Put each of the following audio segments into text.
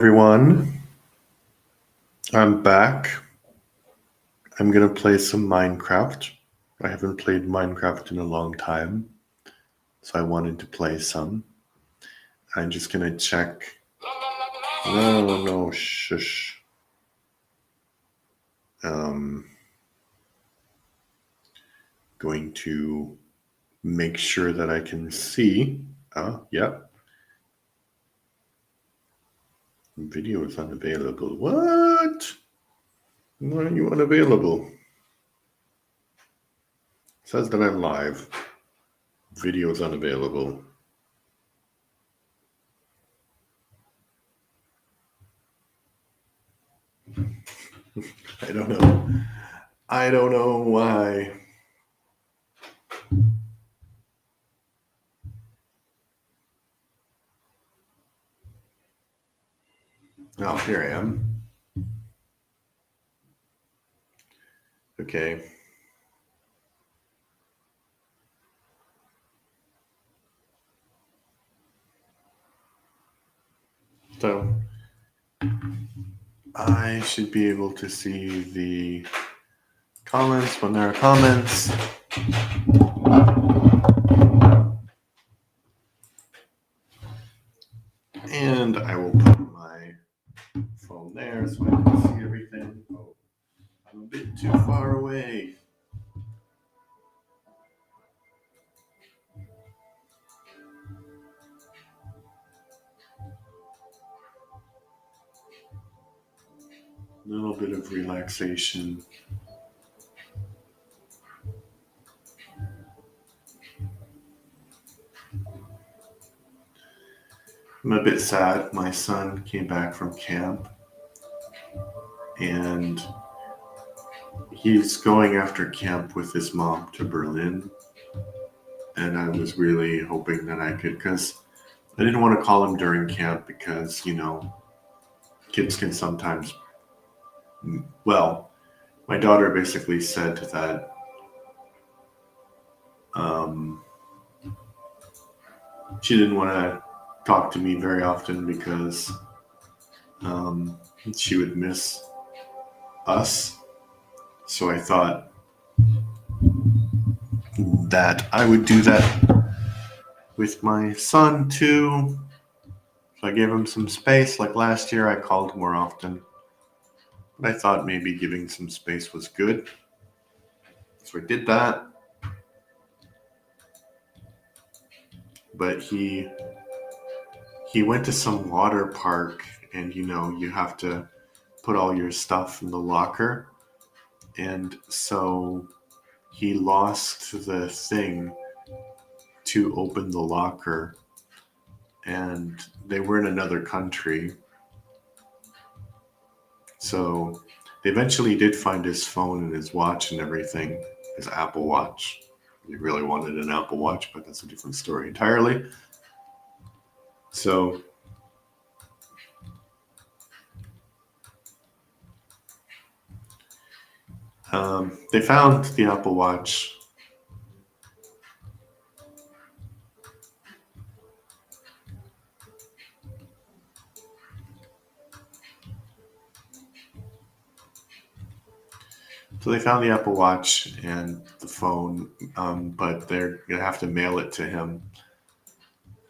Everyone, I'm back. I'm gonna play some Minecraft. I haven't played Minecraft in a long time, so I wanted to play some. I'm just gonna check. No, shush. Going to make sure that I can see. Yep. Video is unavailable. What? Why are you unavailable? It says that I'm live. Video is unavailable. I don't know. I don't know why. Oh, here I am. Okay. So I should be able to see the comments when there are comments. And I will put my phone there so I can see everything. Oh, I'm a bit too far away. A little bit of relaxation. I'm a bit sad. My son came back from camp and he's going after camp with his mom to Berlin. And I was really hoping that I could, because I didn't want to call him during camp because, kids can sometimes, well, my daughter basically said that she didn't want to talk to me very often because she would miss us. So I thought that I would do that with my son too. So I gave him some space. Like last year, I called more often. But I thought maybe giving some space was good. So I did that. But he went to some water park, and you have to put all your stuff in the locker. And so he lost the thing to open the locker, and they were in another country. So they eventually did find his phone and his watch and everything, his Apple Watch. He really wanted an Apple Watch, but that's a different story entirely. So they found the Apple Watch. So they found the Apple Watch and the phone, but they're going to have to mail it to him.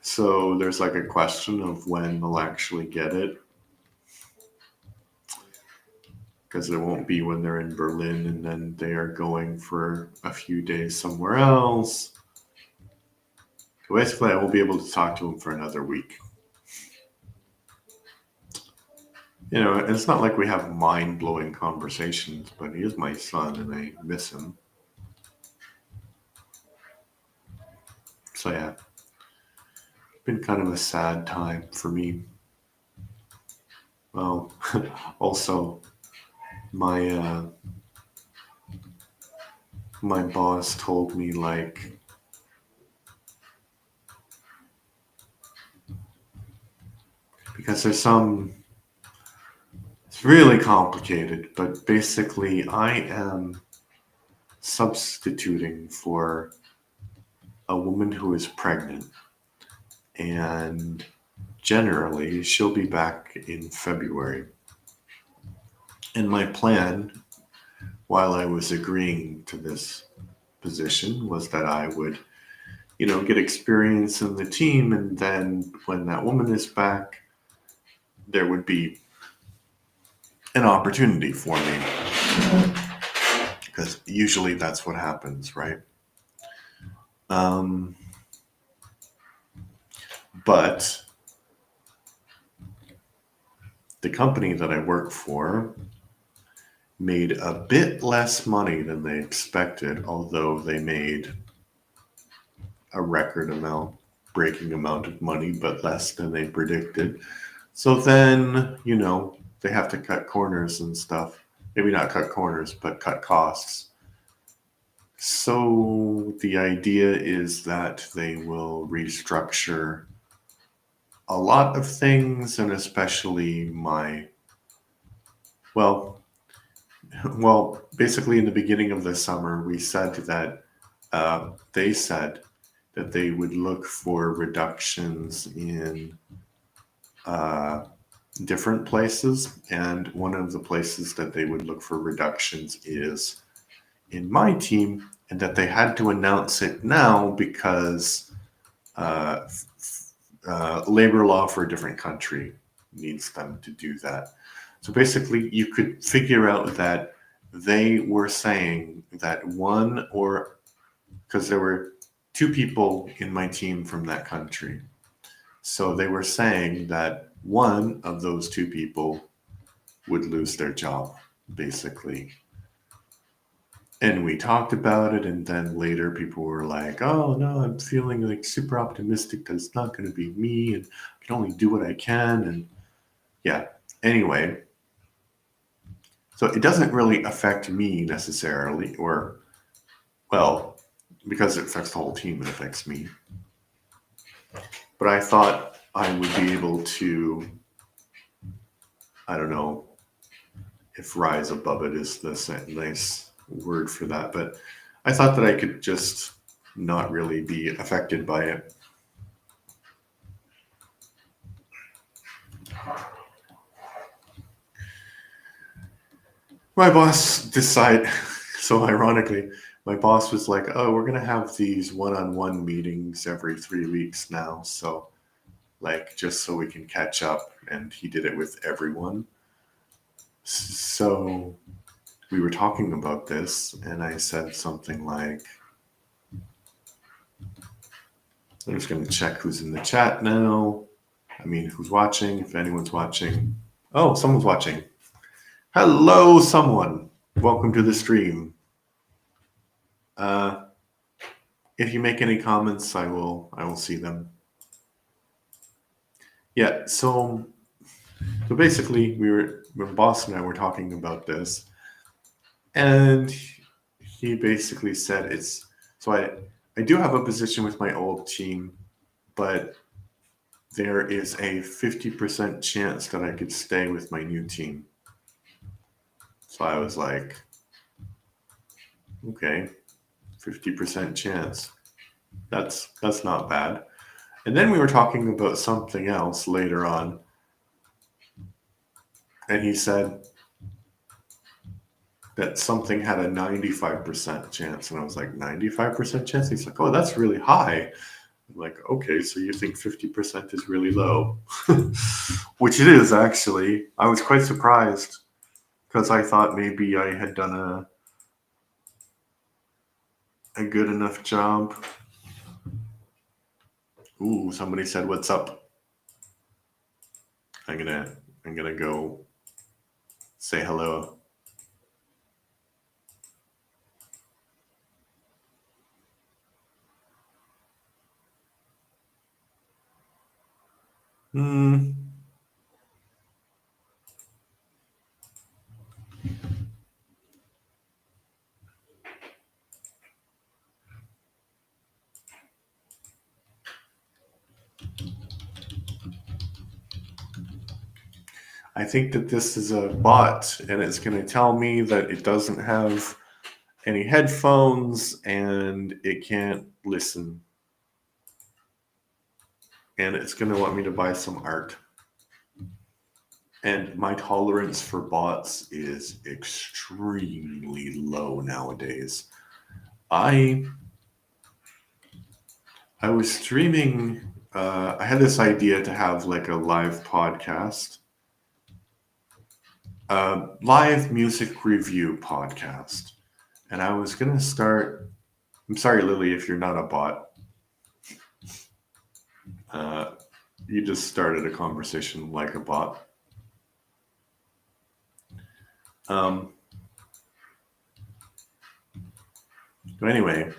So there's like a question of when they'll actually get it. Because it won't be when they're in Berlin and then they are going for a few days somewhere else. So basically, I won't be able to talk to him for another week. It's not like we have mind-blowing conversations, but he is my son and I miss him. So yeah, it's been kind of a sad time for me. Well, also, my boss told me because it's really complicated, but basically I am substituting for a woman who is pregnant, and generally, she'll be back in February. And my plan, while I was agreeing to this position, was that I would, get experience in the team, and then when that woman is back, there would be an opportunity for me. Because usually that's what happens, right? But the company that I work for made a bit less money than they expected, although they made a record breaking amount of money, but less than they predicted. So then, they have to cut corners and stuff. Maybe not cut corners, but cut costs. So the idea is that they will restructure a lot of things, and especially well, basically in the beginning of the summer, we said that they said that they would look for reductions in different places, and one of the places that they would look for reductions is in my team, and that they had to announce it now because labor law for a different country needs them to do that. So basically, you could figure out that they were saying that because there were 2 people in my team from that country. So they were saying that one of those 2 people would lose their job, basically. And we talked about it, and then later people were like, oh no, I'm feeling like super optimistic that it's not going to be me, and I can only do what I can. And yeah, anyway, so it doesn't really affect me necessarily, because it affects the whole team, it affects me. But I thought I would be able to, I don't know if rise above it is the nice word for that, but I thought that I could just not really be affected by it. My boss decided, so ironically, my boss was like, oh, we're going to have these one-on-one meetings every 3 weeks now. So just so we can catch up. And he did it with everyone. So we were talking about this, and I said something like, I'm just going to check who's in the chat now. I mean, who's watching, if anyone's watching. Oh, someone's watching. Hello, someone. Welcome to the stream. If you make any comments, I will see them. Yeah, so basically, my boss and I were talking about this, and he basically said I do have a position with my old team, but there is a 50% chance that I could stay with my new team. So I was like, okay, 50% chance. That's not bad. And then we were talking about something else later on. And he said that something had a 95% chance. And I was like, 95% chance? He's like, oh, that's really high. I'm like, okay, so you think 50% is really low? Which it is, actually. I was quite surprised because I thought maybe I had done a good enough job. Ooh, somebody said, what's up? I'm gonna go say hello. I think that this is a bot, and it's going to tell me that it doesn't have any headphones and it can't listen. and it's going to want me to buy some art. And my tolerance for bots is extremely low nowadays. I was streaming. I had this idea to have like a live podcast, live music review podcast, and I was gonna start. I'm sorry, Lily, if you're not a bot. You just started a conversation like a bot. But anyway,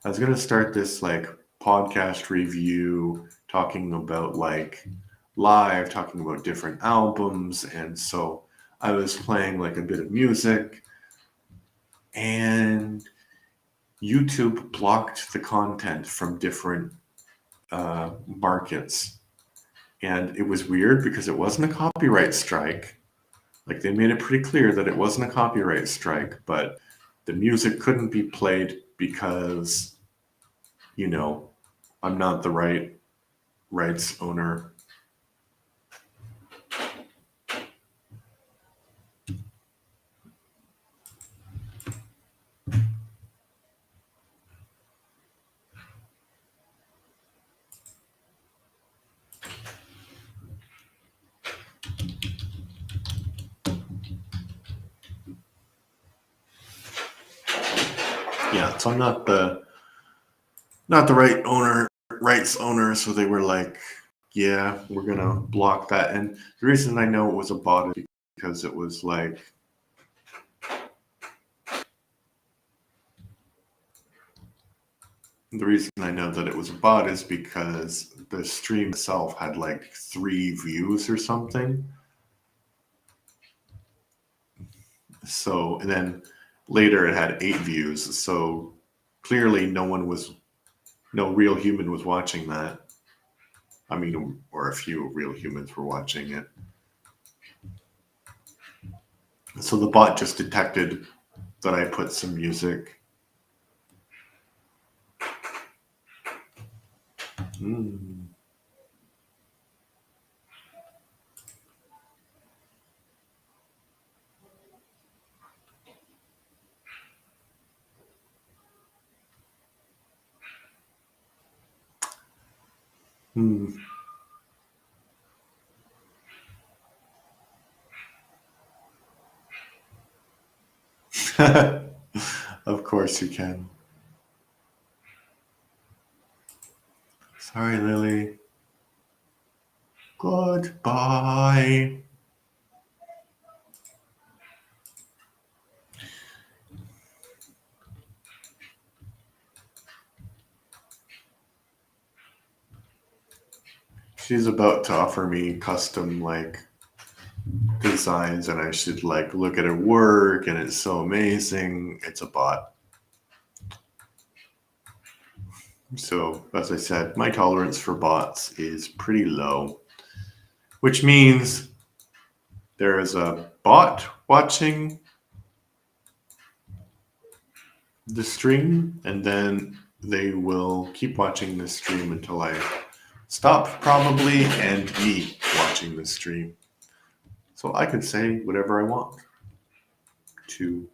I was gonna start this like podcast review talking about like live, talking about different albums, and so I was playing like a bit of music, and YouTube blocked the content from different markets. And it was weird because it wasn't a copyright strike. Like they made it pretty clear that it wasn't a copyright strike, but the music couldn't be played because, you know, I'm not the rights owner. Yeah, so I'm not the rights owner, so they were like, yeah, we're gonna block that. And the reason I know it was a bot is because it was like the reason I know that it was a bot is because the stream itself had like 3 views or something. So, and then later it had 8 views. So clearly no real human was watching that. I mean, or a few real humans were watching it. So the bot just detected that I put some music. Hmm. Of course you can. Sorry, Lily. Goodbye. She's about to offer me custom like designs, and I should like look at her work, and it's so amazing. It's a bot. So, as I said, my tolerance for bots is pretty low, which means there is a bot watching the stream, and then they will keep watching the stream until I stop, probably, and me watching the stream. So I can say whatever I want to.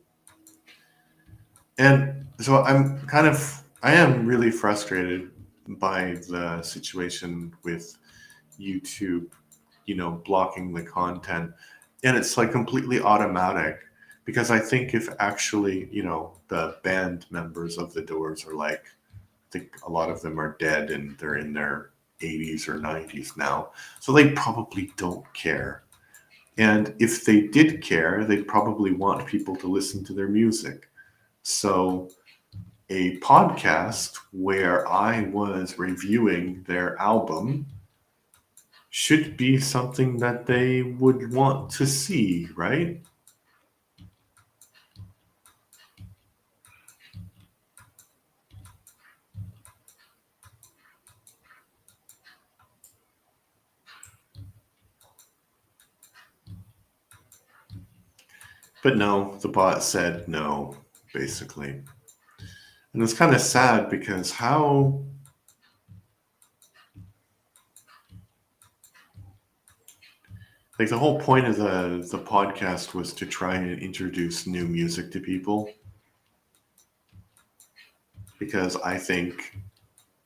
And so I am really frustrated by the situation with YouTube, blocking the content. And it's like completely automatic because I think if actually, the band members of the Doors are like, I think a lot of them are dead and they're in their 80s or 90s now. So they probably don't care. And if they did care, they'd probably want people to listen to their music. So a podcast where I was reviewing their album should be something that they would want to see, right? But no, the bot said no, basically. And it's kind of sad because how Like the whole point of the podcast was to try and introduce new music to people, because I think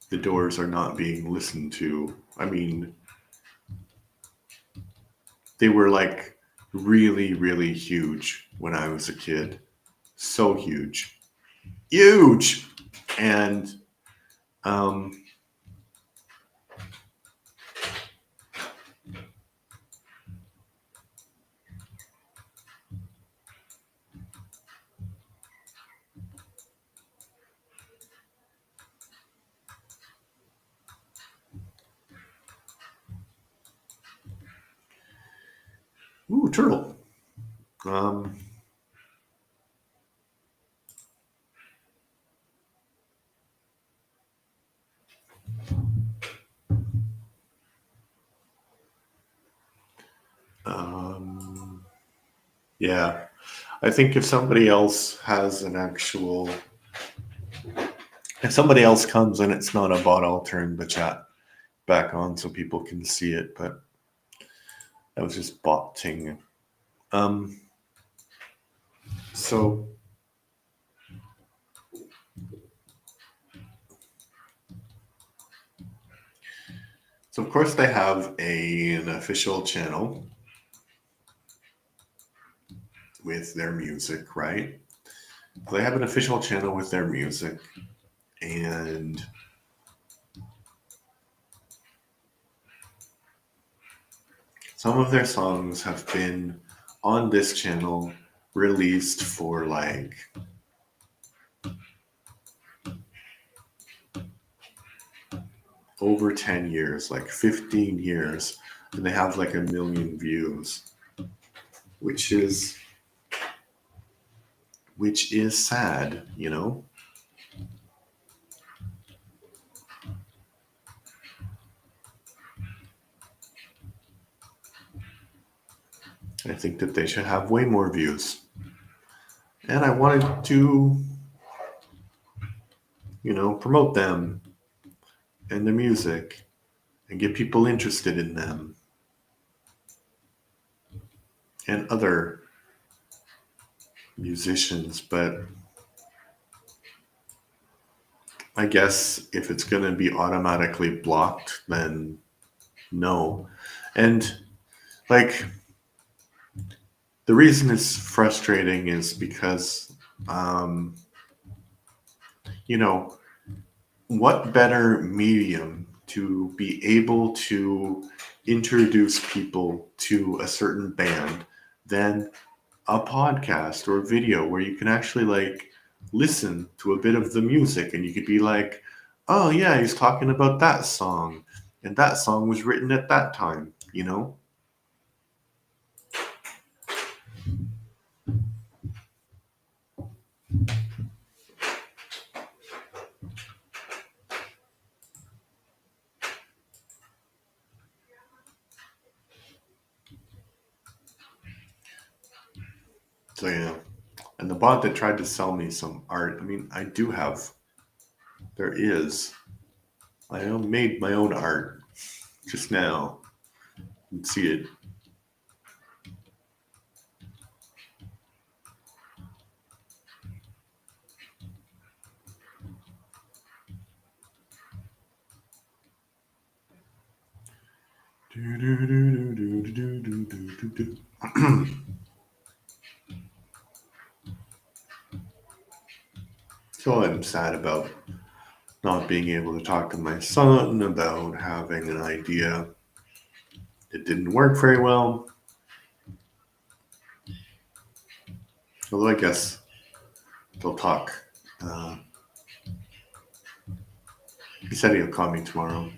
the Doors are not being listened to. I mean, they were like really, really huge when I was a kid. So huge. Huge! And um, ooh, turtle. Um, um, yeah. I think if somebody else has an actual, if somebody else comes and it's not a bot, I'll turn the chat back on so people can see it. But that was just botting. Um, so, so of course they have an official channel with their music, right? They have an official channel with their music, and some of their songs have been on this channel released for like over 10 years, like 15 years, and they have like 1 million views, which is sad, you know? I think that they should have way more views. And I wanted to, promote them and their music and get people interested in them and other musicians. But I guess if it's going to be automatically blocked, then no. And like, the reason it's frustrating is because, um, you know, what better medium to be able to introduce people to a certain band than a podcast or video where you can actually like listen to a bit of the music and you could be like, oh yeah, he's talking about that song and that song was written at that time, you know? So yeah. And the bot that tried to sell me some art, I mean, I do have, there is, I made my own art just now. You can see it. So I'm sad about not being able to talk to my son about having an idea. It didn't work very well. Although I guess they'll talk. Uh, he said he'll call me tomorrow.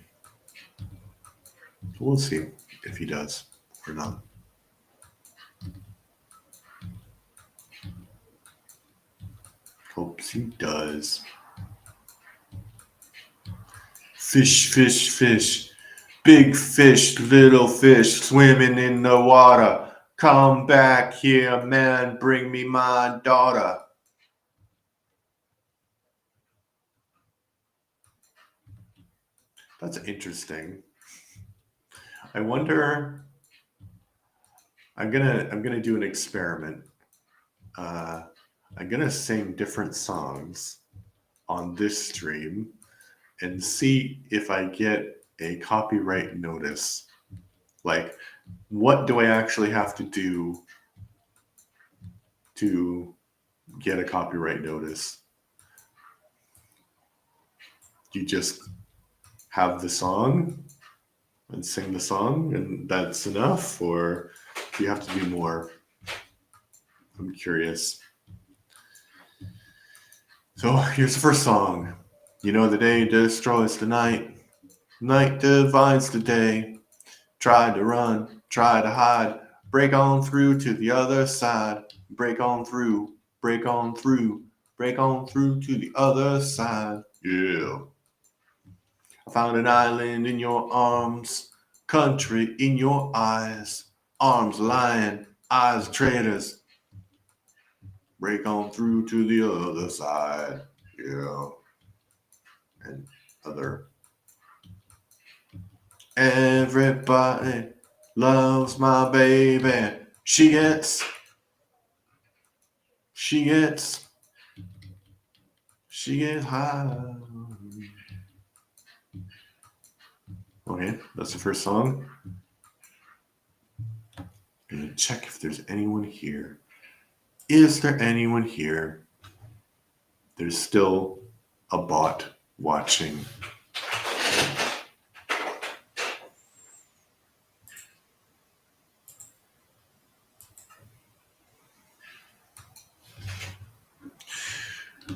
We'll see if he does or not. Hopes he does. Fish, fish, fish. Big fish, little fish swimming in the water. Come back here, man. Bring me my daughter. That's interesting. I wonder I'm gonna do an experiment. Uh, I'm gonna sing different songs on this stream and see if I get a copyright notice. Like, what do I actually have to do to get a copyright notice? You just have the song and sing the song, and that's enough, or do you have to do more? I'm curious. So here's the first song. You know, the day destroys the night, night divides the day. Try to run, try to hide, break on through to the other side. Break on through, break on through, break on through to the other side. Yeah. I found an island in your arms, country in your eyes, arms lying, eyes traitors. Break on through to the other side. Yeah. And other. Everybody loves my baby. She gets high. Okay, that's the first song. I'm gonna check if there's anyone here. Is there anyone here? There's still a bot watching.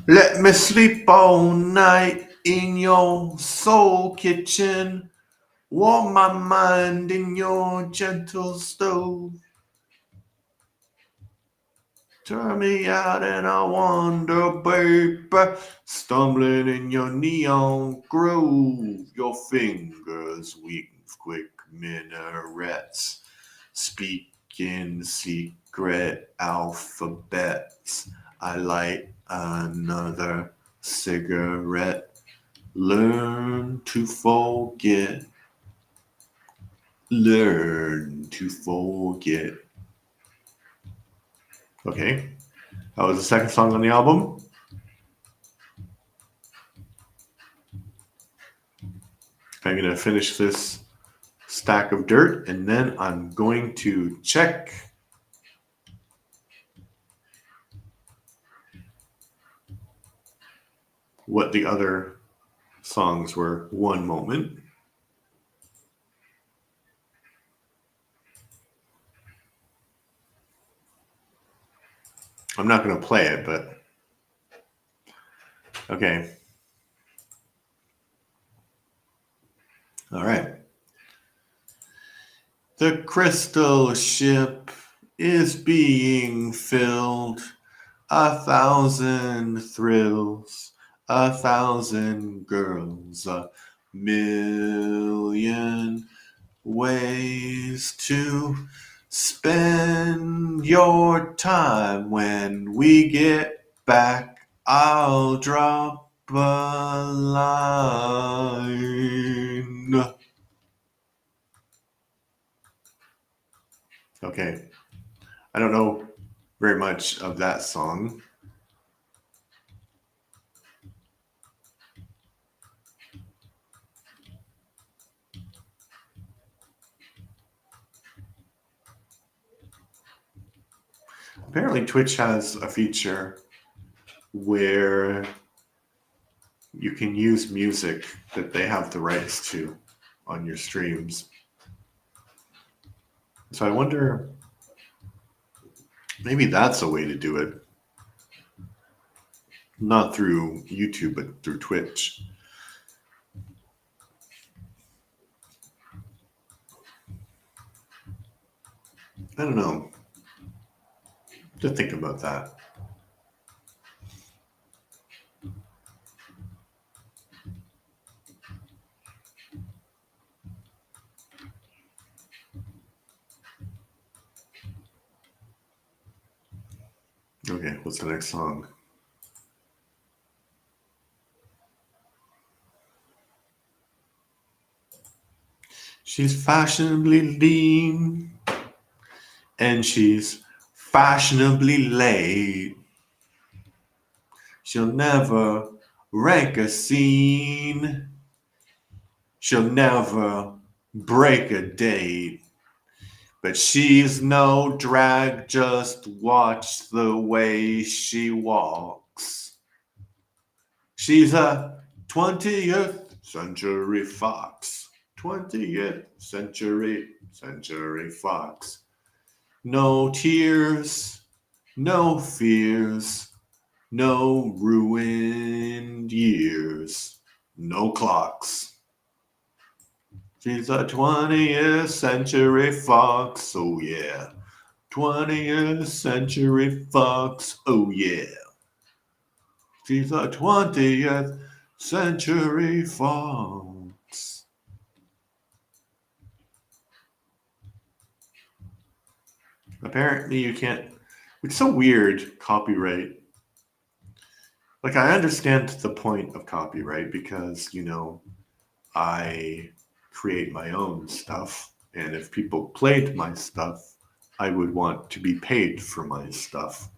Let me sleep all night in your soul kitchen. Warm my mind in your gentle stove. Turn me out and I wonder, baby, stumbling in your neon groove. Your fingers weave quick minarets, speaking secret alphabets. I light another cigarette. Learn to forget. Learn to forget. Okay, that was the second song on the album. I'm going to finish this stack of dirt and then I'm going to check what the other songs were. One moment. I'm not going to play it, but okay. All right. The crystal ship is being filled. 1,000 thrills, 1,000 girls, 1,000,000 ways to spend your time. When we get back, I'll drop a line. Okay. I don't know very much of that song. Apparently, Twitch has a feature where you can use music that they have the rights to on your streams. So I wonder, maybe that's a way to do it. Not through YouTube, but through Twitch. I don't know. To think about that. Okay, what's the next song? She's fashionably lean and she's fashionably late. She'll never rank a scene. She'll never break a date. But she's no drag, just watch the way she walks. She's a 20th century fox. 20th century fox. No tears, no fears, no ruined years, no clocks. She's a 20th century fox, oh yeah. 20th century fox, oh yeah. She's a 20th century fox. Apparently you can't, it's so weird, copyright. Like, I understand the point of copyright because, I create my own stuff. And if people played my stuff, I would want to be paid for my stuff.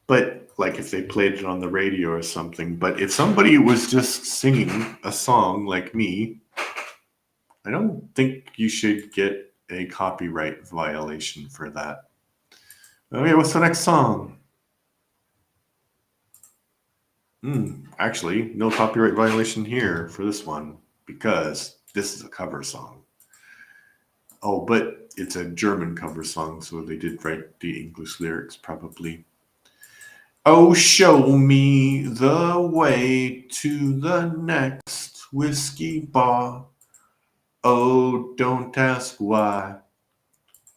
But, like, if they played it on the radio or something. But if somebody was just singing a song like me, I don't think you should get a copyright violation for that. Okay, what's the next song? Actually, no copyright violation here for this one because this is a cover song. Oh, but it's a German cover song, so they did write the English lyrics probably. Oh, show me the way to the next whiskey bar. Oh, don't ask why.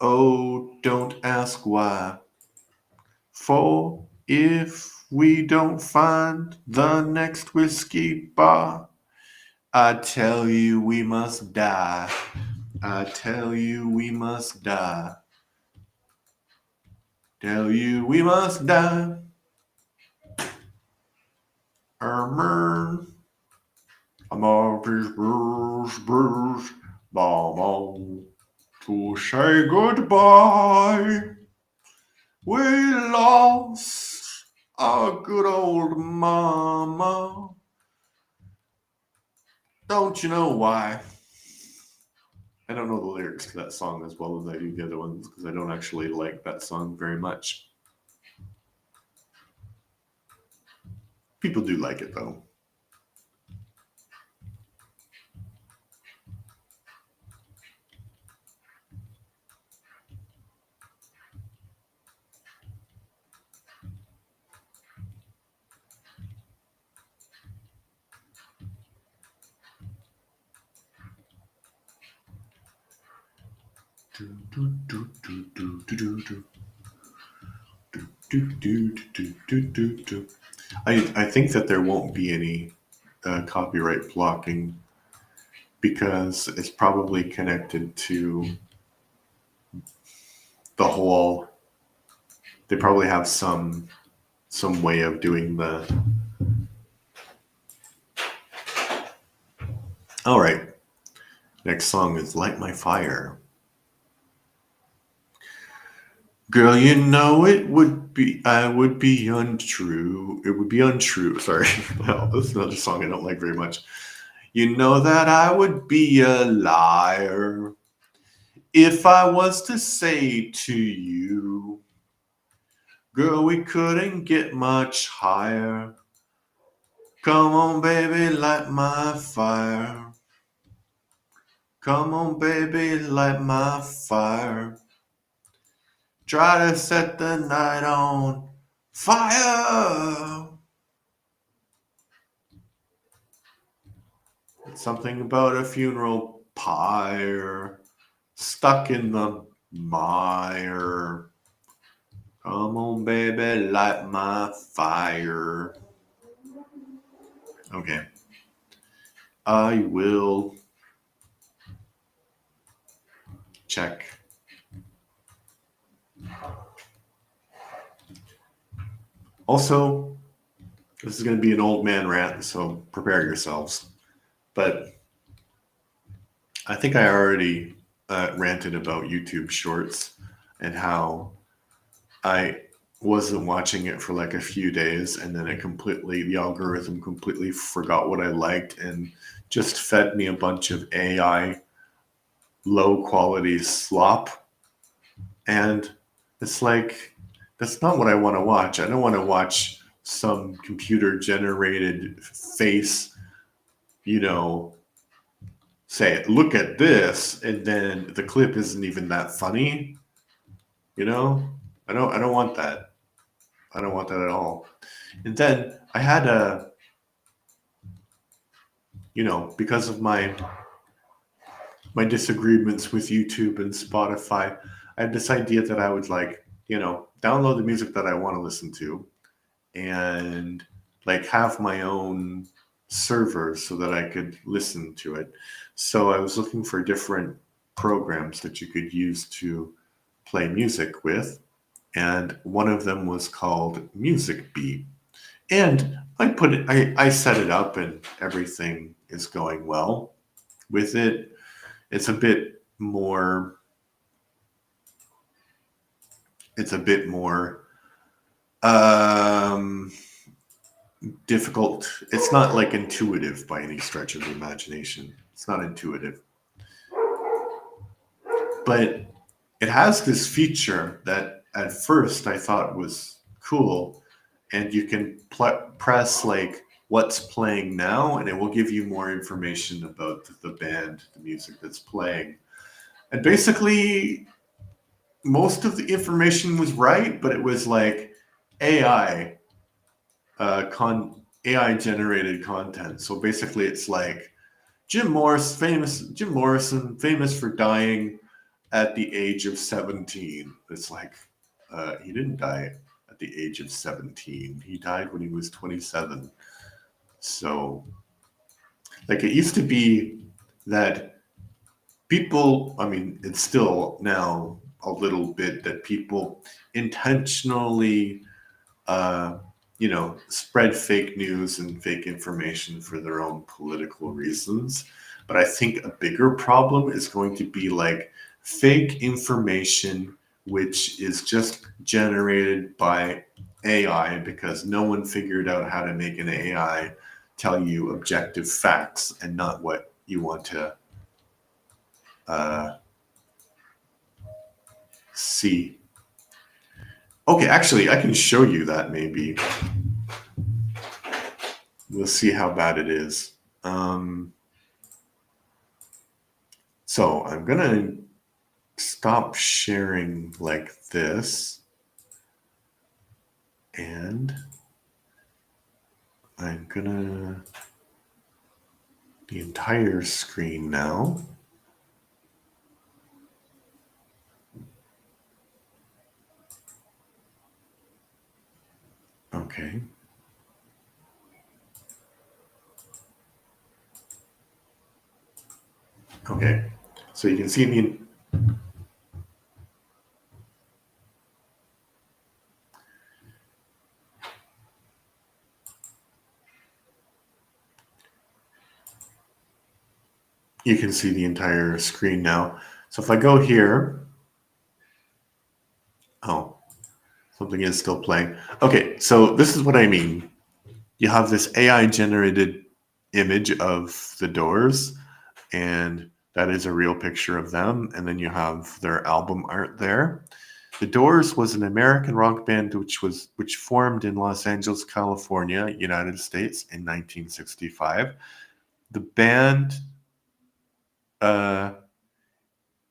Oh, don't ask why. For if we don't find the next whiskey bar, I tell you we must die. I tell you we must die. Tell you we must die. I'm Bruce, Mama, to say goodbye. We lost our good old mama. Don't you know why? I don't know the lyrics to that song as well as I do the other ones because I don't actually like that song very much. People do like it though. I think that there won't be any copyright blocking because it's probably connected to the whole. They probably have some way of doing the. All right, next song is "Light My Fire." Girl, you know I would be untrue. It would be untrue. Sorry. Well, this is another song I don't like very much. You know that I would be a liar if I was to say to you, girl, we couldn't get much higher. Come on, baby, light my fire. Come on, baby, light my fire. Try to set the night on fire. Something about a funeral pyre stuck in the mire. Come on, baby, light my fire. Okay. I will check. Also, this is going to be an old man rant, so prepare yourselves. But I think I already ranted about YouTube Shorts and how I wasn't watching it for like a few days, and then the algorithm completely forgot what I liked and just fed me a bunch of AI low quality slop. And it's like, that's not what I want to watch. I don't want to watch some computer generated face, you know, say, look at this, and then the clip isn't even that funny, you know? I don't want that. I don't want that at all. And then I had because of my disagreements with YouTube and Spotify, I had this idea that I would download the music that I want to listen to and like have my own server so that I could listen to it. So I was looking for different programs that you could use to play music with, and one of them was called Music Beat. And I set it up and everything is going well with it. It's a bit more it's a bit more um difficult. It's not like intuitive by any stretch of the imagination. It's not intuitive. But it has this feature that at first I thought was cool, and you can press like what's playing now, and it will give you more information about the band, the music that's playing. And basically, most of the information was right, but it was like AI AI generated content. So basically, it's like Jim Morrison, famous for dying at the age of 17. It's like he didn't die at the age of 17. He died when he was 27. So, like, it used to be that people, I mean, it's still now a little bit that people intentionally spread fake news and fake information for their own political reasons. But I think a bigger problem is going to be like fake information, which is just generated by AI because no one figured out how to make an AI tell you objective facts and not what you want to uh, see. Okay, actually, I can show you that maybe. We'll see how bad it is. So I'm gonna stop sharing like this, and I'm gonna the entire screen now. Okay. Okay. So you can see the entire screen now. So if I go here, oh, something is still playing. Okay, so this is what I mean. You have this AI generated image of the Doors, and that is a real picture of them. And then you have their album art there. The Doors was an American rock band which formed in Los Angeles, California, United States in 1965. The band uh,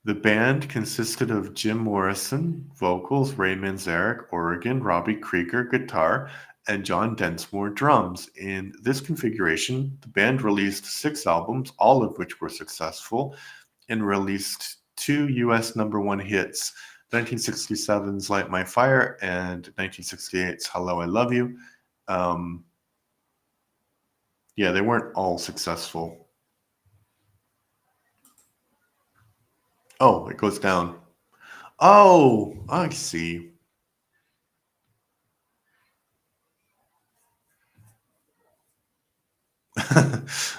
the band consisted of Jim Morrison, vocals, Ray Manzarek, organ, Robbie Krieger, guitar, and John Densmore, drums. In this configuration, the band released 6 albums, all of which were successful, and released 2 US number 1 hits, 1967's Light My Fire and 1968's Hello, I Love You. Yeah, they weren't all successful. Oh, it goes down. Oh, I see.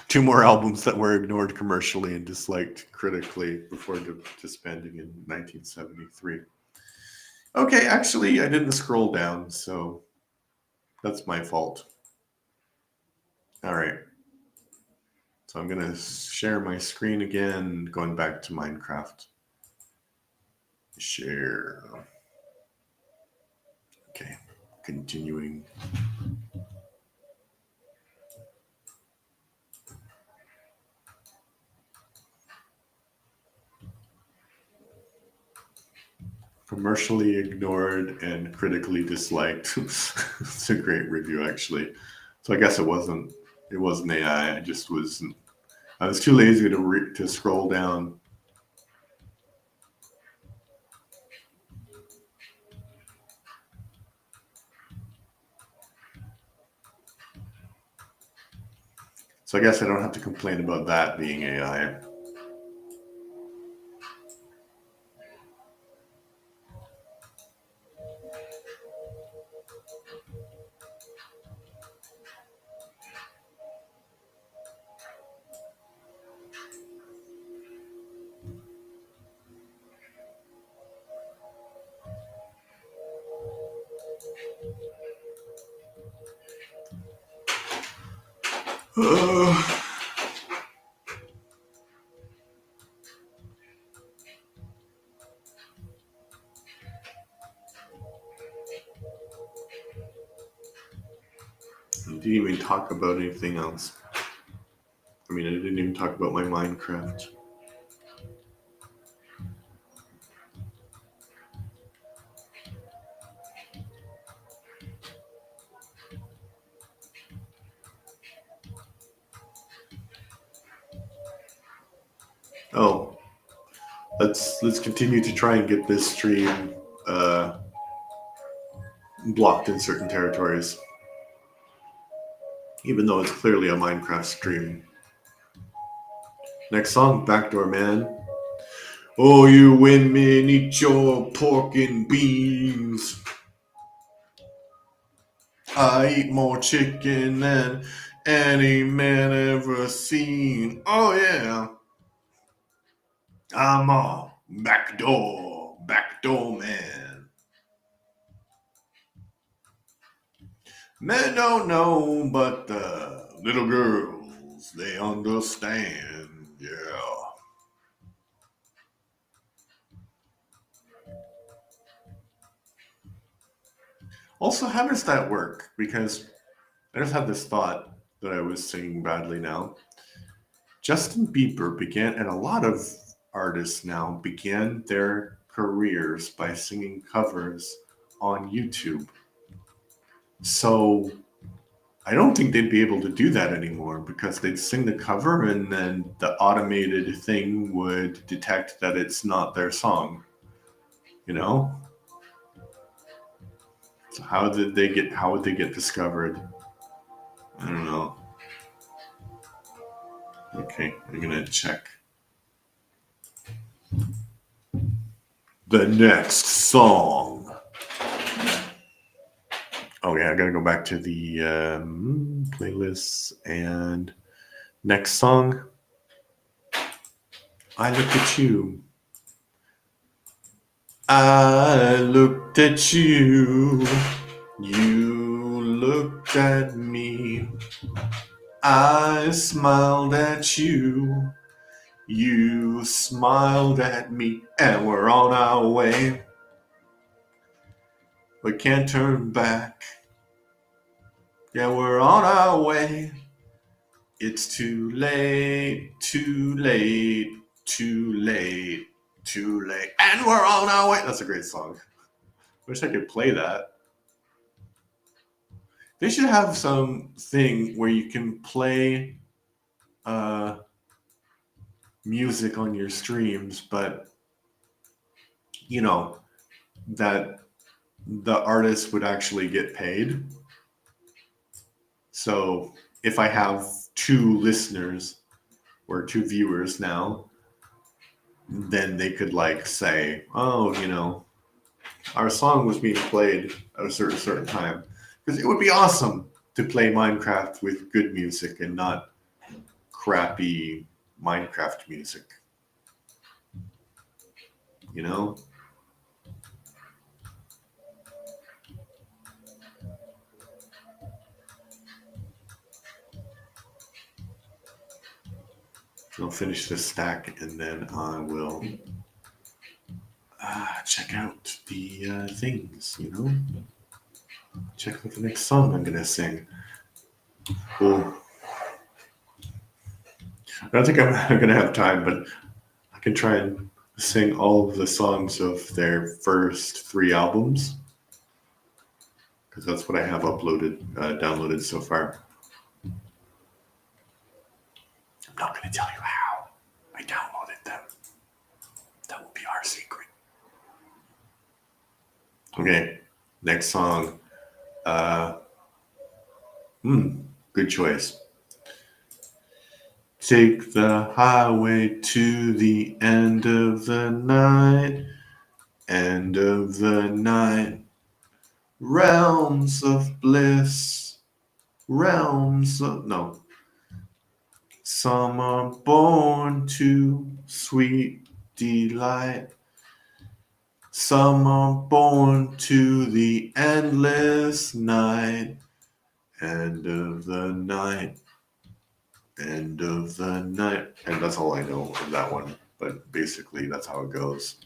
Two more albums that were ignored commercially and disliked critically before disbanding in 1973. Okay, actually, I didn't scroll down, so that's my fault. All right. So I'm going to share my screen again, going back to Minecraft. Share. Okay, continuing. Commercially ignored and critically disliked. It's a great review, actually. So I guess it wasn't AI. I was too lazy to scroll down. So I guess I don't have to complain about that being AI. I didn't even talk about anything else. I mean, I didn't even talk about my Minecraft. Oh, let's continue to try and get this stream blocked in certain territories, even though it's clearly a Minecraft stream. Next song, Backdoor Man. Oh, you women eat your pork and beans. I eat more chicken than any man ever seen. Oh yeah, I'm a backdoor man. Men don't know, but the little girls, they understand. Yeah. Also, how does that work? Because I just had this thought that I was singing badly now. Justin Bieber began, and a lot of artists now began their careers by singing covers on YouTube. So I don't think they'd be able to do that anymore because they'd sing the cover and then the automated thing would detect that it's not their song. You know? So how would they get discovered? I don't know. Okay, I'm gonna check. The next song. Oh yeah, I gotta go back to the playlists and next song. I looked at you. I looked at you. You looked at me. I smiled at you. You smiled at me, and we're on our way. We can't turn back. Yeah, we're on our way. It's too late, too late, too late, too late, and we're on our way. That's a great song. Wish I could play that. They should have some thing where you can play music on your streams, but you know that the artist would actually get paid. So if I have 2 listeners or 2 viewers now, then they could like say, "Oh, our song was being played at a certain time," because it would be awesome to play Minecraft with good music and not crappy Minecraft music. You know? I'll finish this stack and then I will check out the things, you know? Check out the next song I'm gonna sing. Well, I don't think I'm gonna have time, but I can try and sing all of the songs of their first 3 albums, because that's what I have downloaded so far. I'm not gonna tell you how I downloaded them. That will be our secret. Okay, next song. Good choice. Take the highway to the end of the night, end of the night. Realms of bliss, realms of, no. Some are born to sweet delight. Some are born to the endless night, end of the night. End of the night. And that's all I know of that one. But basically, that's how it goes.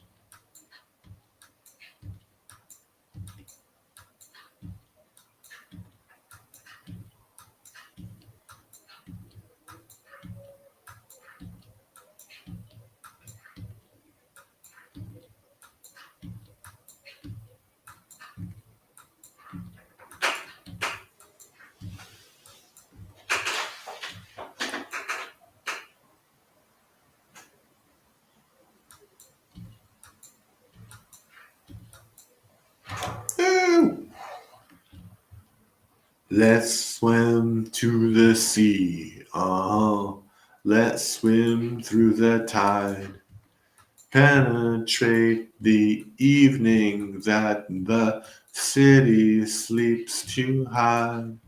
Let's swim to the sea. Let's swim through the tide. Penetrate the evening that the city sleeps to hide.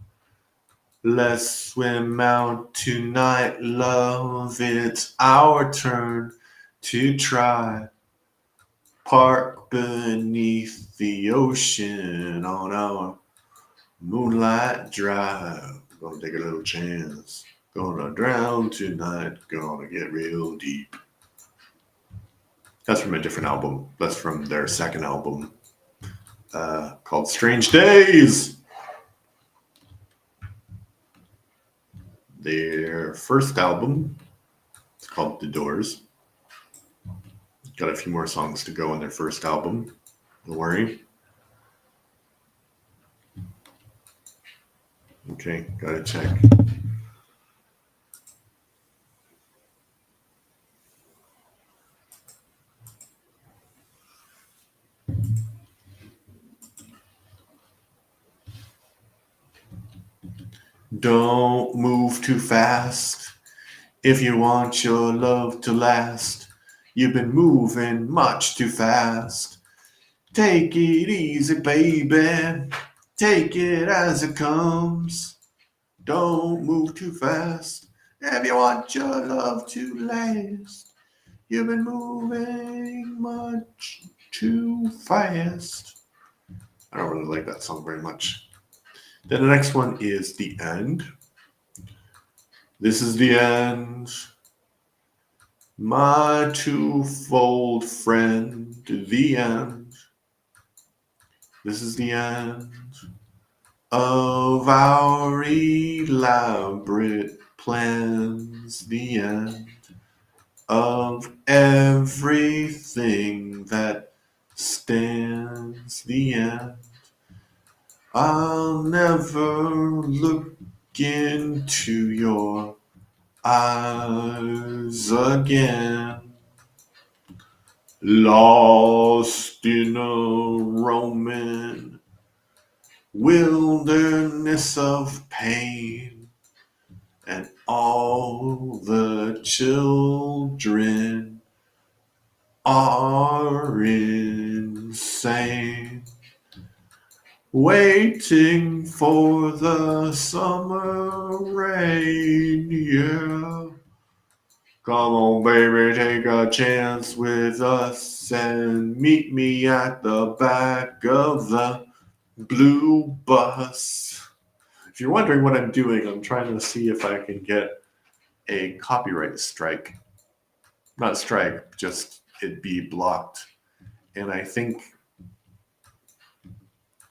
Let's swim out tonight, love. It's our turn to try. Park beneath the ocean on our moonlight drive. Gonna take a little chance. Gonna drown tonight. Gonna get real deep. That's from a different album. That's from their second album called Strange Days. Their first album, it's called The Doors. Got a few more songs to go on their first album. Don't worry. Okay, gotta check. Don't move too fast if you want your love to last. You've been moving much too fast. Take it easy, baby. Take it as it comes. Don't move too fast if you want your love to last. You've been moving much too fast. I don't really like that song very much. Then the next one is The End. This is the end. My twofold friend, the end. This is the end of our elaborate plans, the end of everything that stands, the end. I'll never look into your eyes again. Lost in a Roman wilderness of pain, and all the children are insane, waiting for the summer rain, yeah. Come on, baby, take a chance with us and meet me at the back of the blue bus. If you're wondering what I'm doing, I'm trying to see if I can get a copyright strike. Not strike, just it be blocked. And I think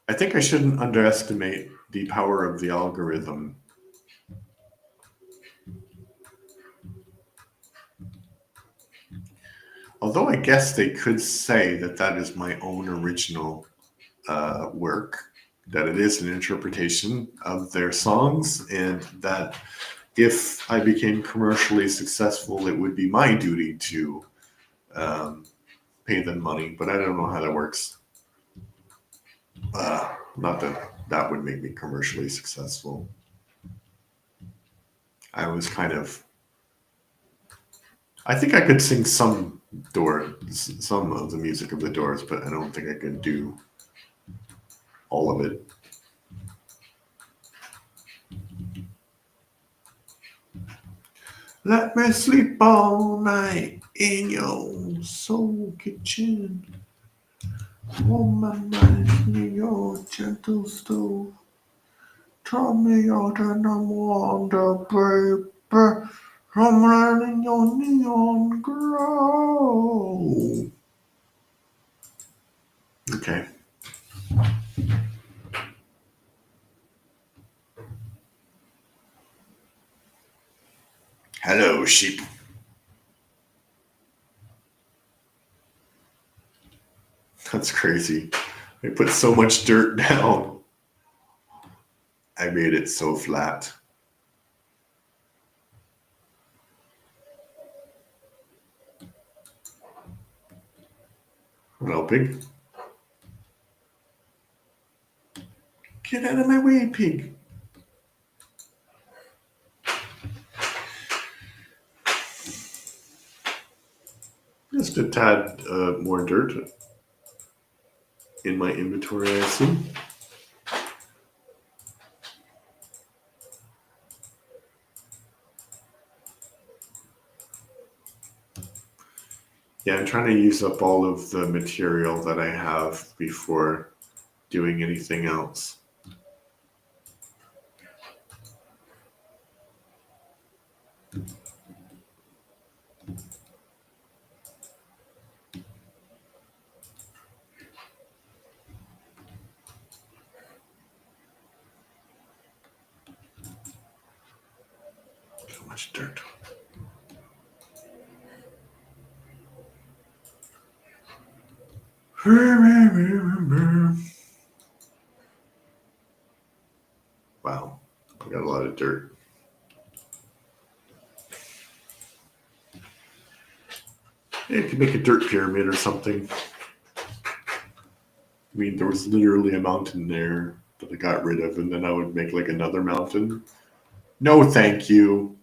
I shouldn't underestimate the power of the algorithm. Although I guess they could say that that is my own original work, that it is an interpretation of their songs, and that if I became commercially successful, it would be my duty to um, pay them money. But I don't know how that works. Not that that would make me commercially successful. I was kind of. I think I could sing some of the music of the Doors, but I don't think I could do all of it. Let me sleep all night in your soul kitchen. Warm my mind near your gentle stove. Tell me out and I'm wonder, baby. I'm letting your neon glow. Okay. Hello, sheep. That's crazy. I put so much dirt down. I made it so flat. Well, pig. Get out of my way, pig. Just a tad more dirt in my inventory, I assume. Yeah, I'm trying to use up all of the material that I have before doing anything else. So much dirt. Wow, I got a lot of dirt. Hey, you could make a dirt pyramid or something. I mean, there was literally a mountain there that I got rid of, and then I would make like another mountain. No, thank you.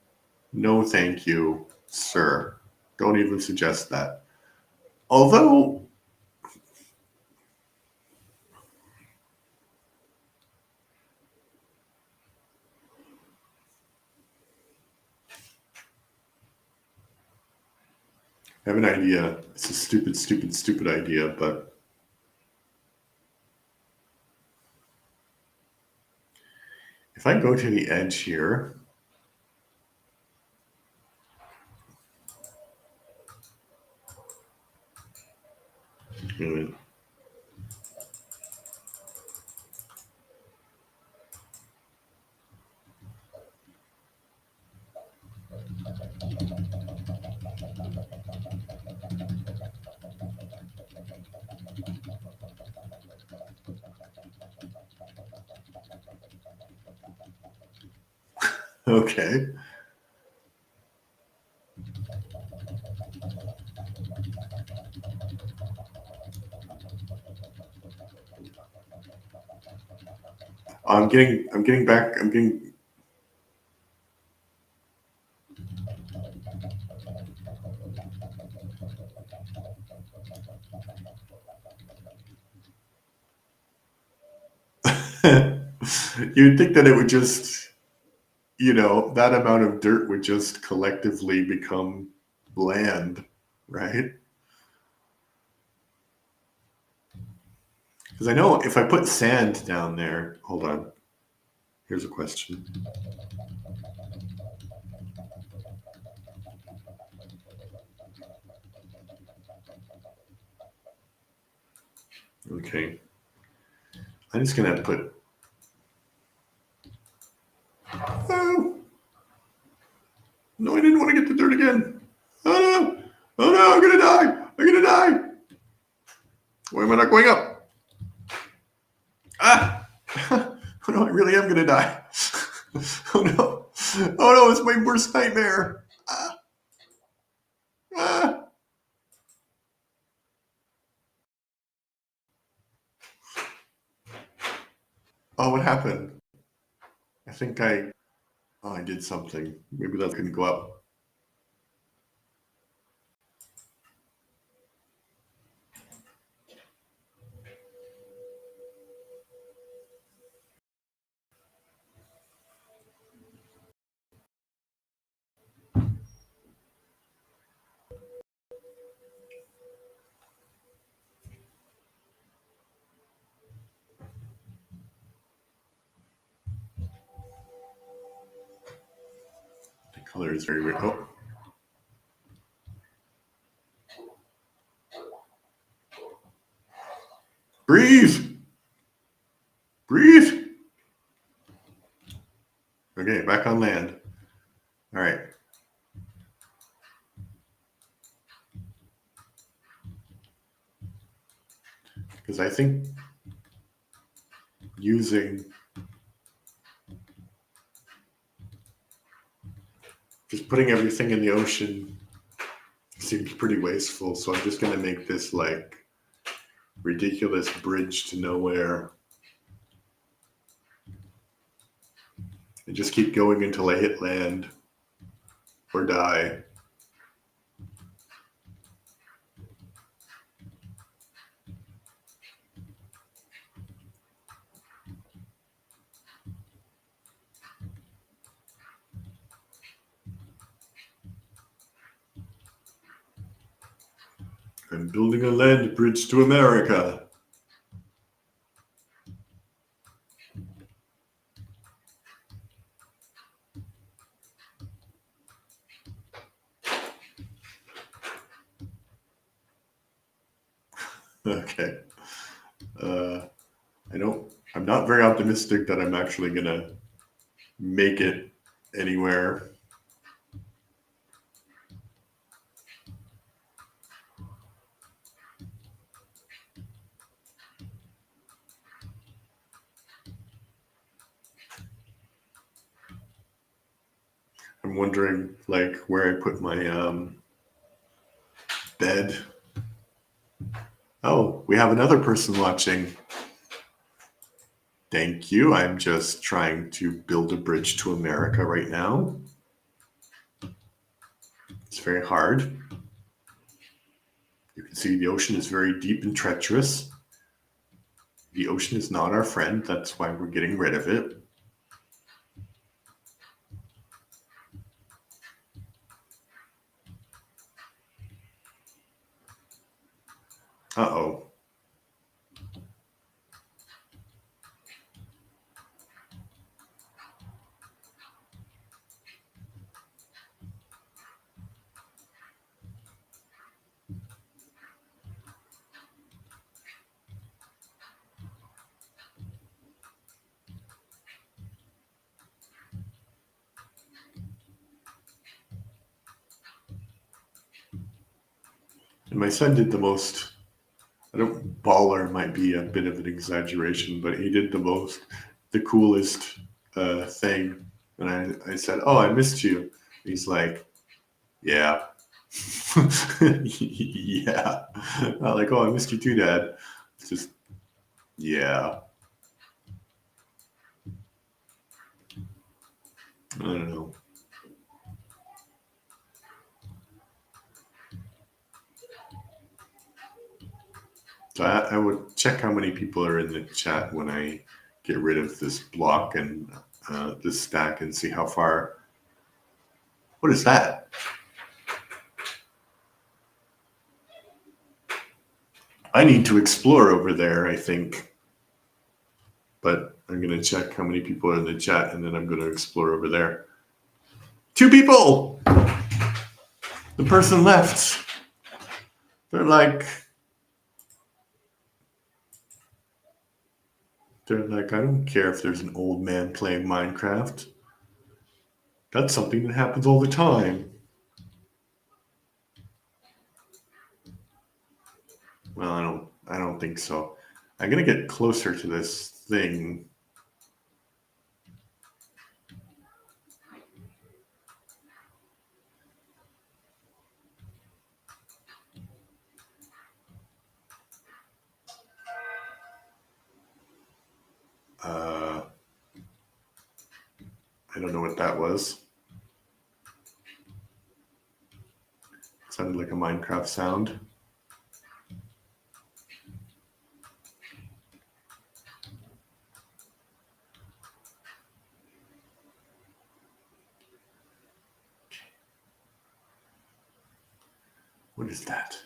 No, thank you, sir. Don't even suggest that. Although, I have an idea. It's a stupid, stupid, stupid idea, but if I go to the edge here, okay. I'm getting back, I'm getting, you'd think that it would just, that amount of dirt would just collectively become land, right? Because I know if I put sand down there, hold on. Here's a question. Okay. I'm just going to put... Oh! No, I didn't want to get the dirt again. Oh no! Oh no, I'm going to die! I'm going to die! Why am I not going up? Ah! Oh no, I really am going to die. Oh no. Oh no, it's my worst nightmare. Ah! Ah! Oh, what happened? I think I did something. Maybe that couldn't go up. The color is very weird. Oh. Breathe! Breathe! Okay, back on land. All right. Because I think just putting everything in the ocean seems pretty wasteful. So I'm just going to make this like ridiculous bridge to nowhere. And just keep going until I hit land or die. I'm building a land bridge to America. Okay. I'm not very optimistic that I'm actually going to make it anywhere. I'm wondering like where I put my bed. Oh, we have another person watching. Thank you. I'm just trying to build a bridge to America right now. It's very hard. You can see the ocean is very deep and treacherous. The ocean is not our friend. That's why we're getting rid of it. Uh-oh. And my son did the most, baller might be a bit of an exaggeration, but he did the coolest thing. And I said, oh, I missed you. He's like, yeah. Yeah. I'm like, oh, I missed you too, Dad. It's just, yeah. I don't know. So I would check how many people are in the chat when I get rid of this block and this stack and see how far. What is that? I need to explore over there, I think. But I'm going to check how many people are in the chat, and then I'm going to explore over there. 2 people! The person left. They're like, I don't care if there's an old man playing Minecraft. That's something that happens all the time. Well, I don't think so. I'm going to get closer to this thing. I don't know what that was. It sounded like a Minecraft sound. What is that?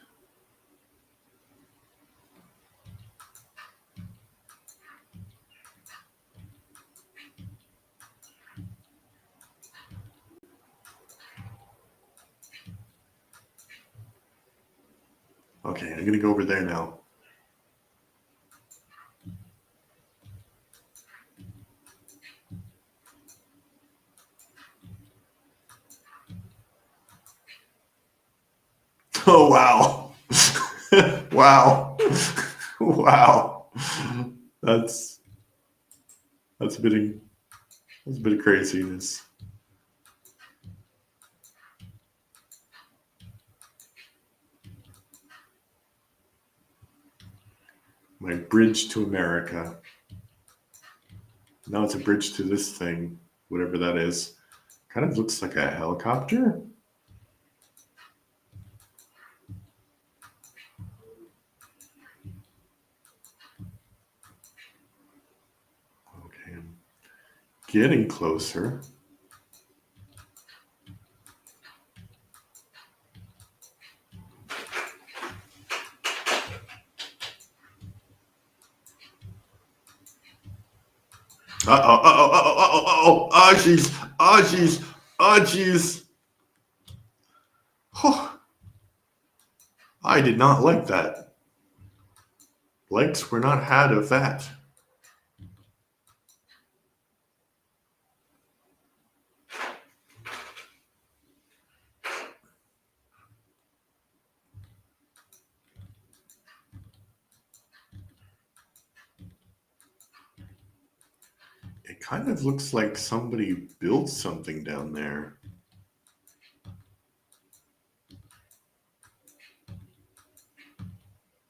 Okay, I'm going to go over there now. Oh, wow. Wow. Wow. That's a bit of craziness. My bridge to America. Now it's a bridge to this thing, whatever that is. Kind of looks like a helicopter. Okay, I'm getting closer. Oh, jeez. Oh, jeez. Oh, jeez. I did not like that. Likes were not had of that. It kind of looks like somebody built something down there.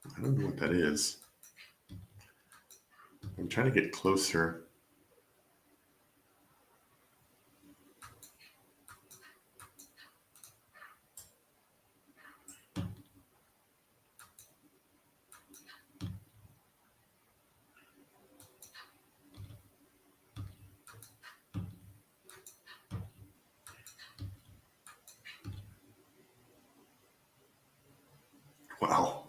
I don't know what that is. I'm trying to get closer. Wow.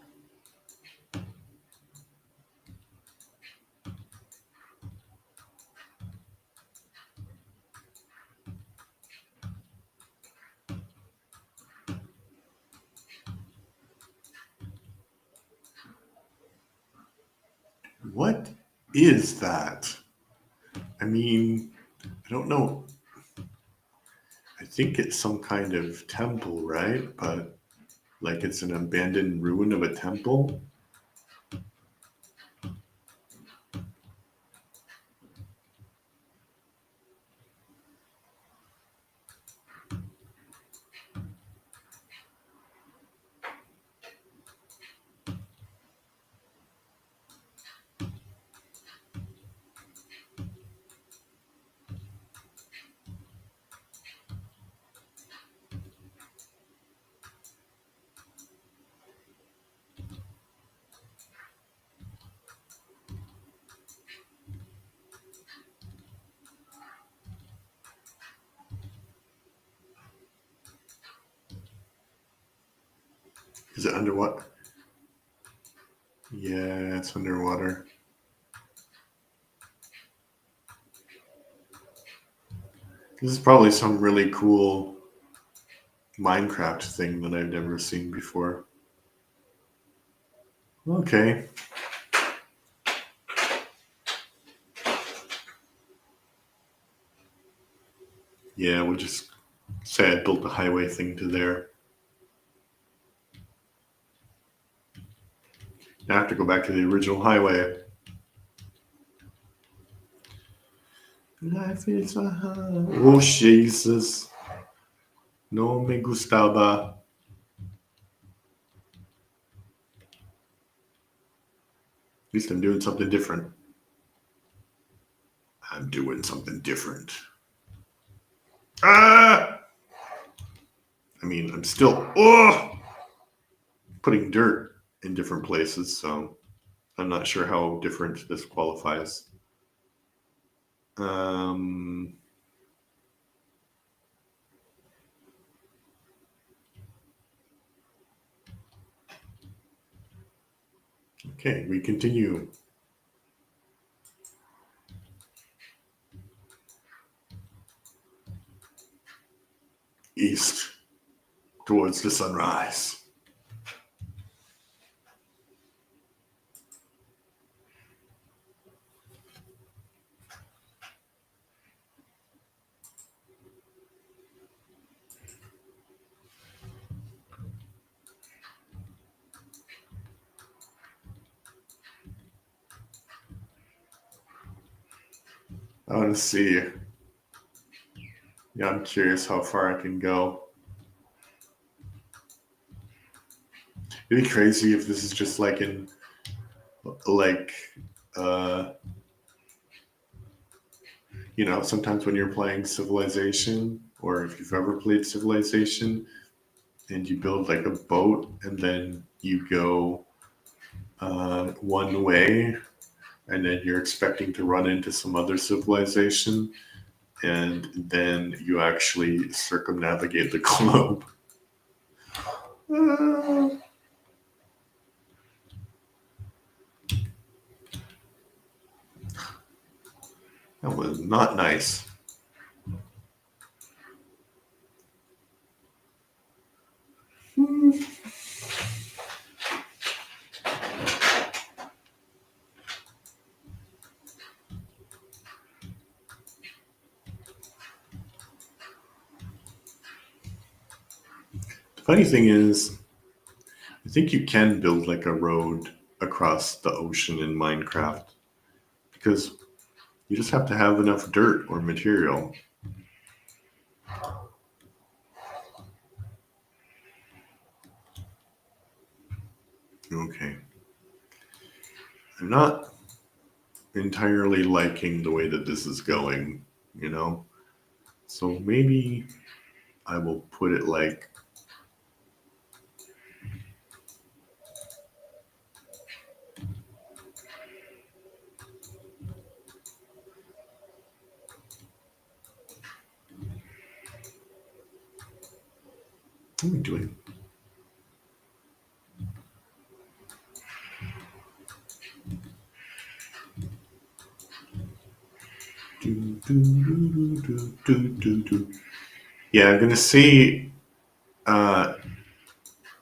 What is that? I mean, I don't know. I think it's some kind of temple, right? But like it's an abandoned ruin of a temple. Is it under what? Yeah, it's underwater. This is probably some really cool Minecraft thing that I've never seen before. Okay. Yeah, we'll just say I built the highway thing to there. Now I have to go back to the original highway. Life is a highway. Oh, Jesus. No me gustaba. At least I'm doing something different. I'm doing something different. Ah! I mean, I'm still putting dirt in different places, so I'm not sure how different this qualifies. Um, okay, we continue. East towards the sunrise. I want to see. Yeah, I'm curious how far I can go. It'd be crazy if this is just like in, like, uh, sometimes when you're playing Civilization, or if you've ever played Civilization, and you build like a boat, and then you go one way, and then you're expecting to run into some other civilization, and then you actually circumnavigate the globe. Uh, that was not nice. The funny thing is, I think you can build like a road across the ocean in Minecraft because you just have to have enough dirt or material. Okay. I'm not entirely liking the way that this is going, you know? So maybe I will put it like, what am I doing? Do, do, do, do, do, do, do. Yeah, I'm gonna see uh,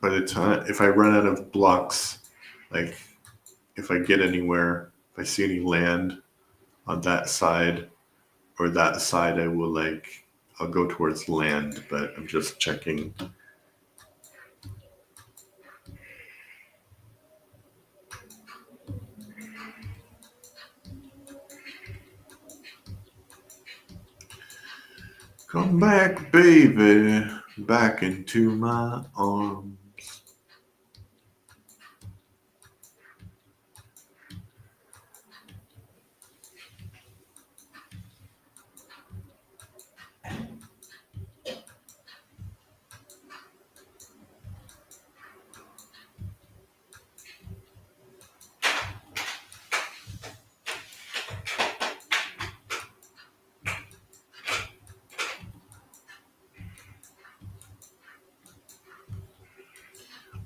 by the time if I run out of blocks, like if I get anywhere, if I see any land on that side or that side, I will I'll go towards land, but I'm just checking. Come back, baby, back into my arms.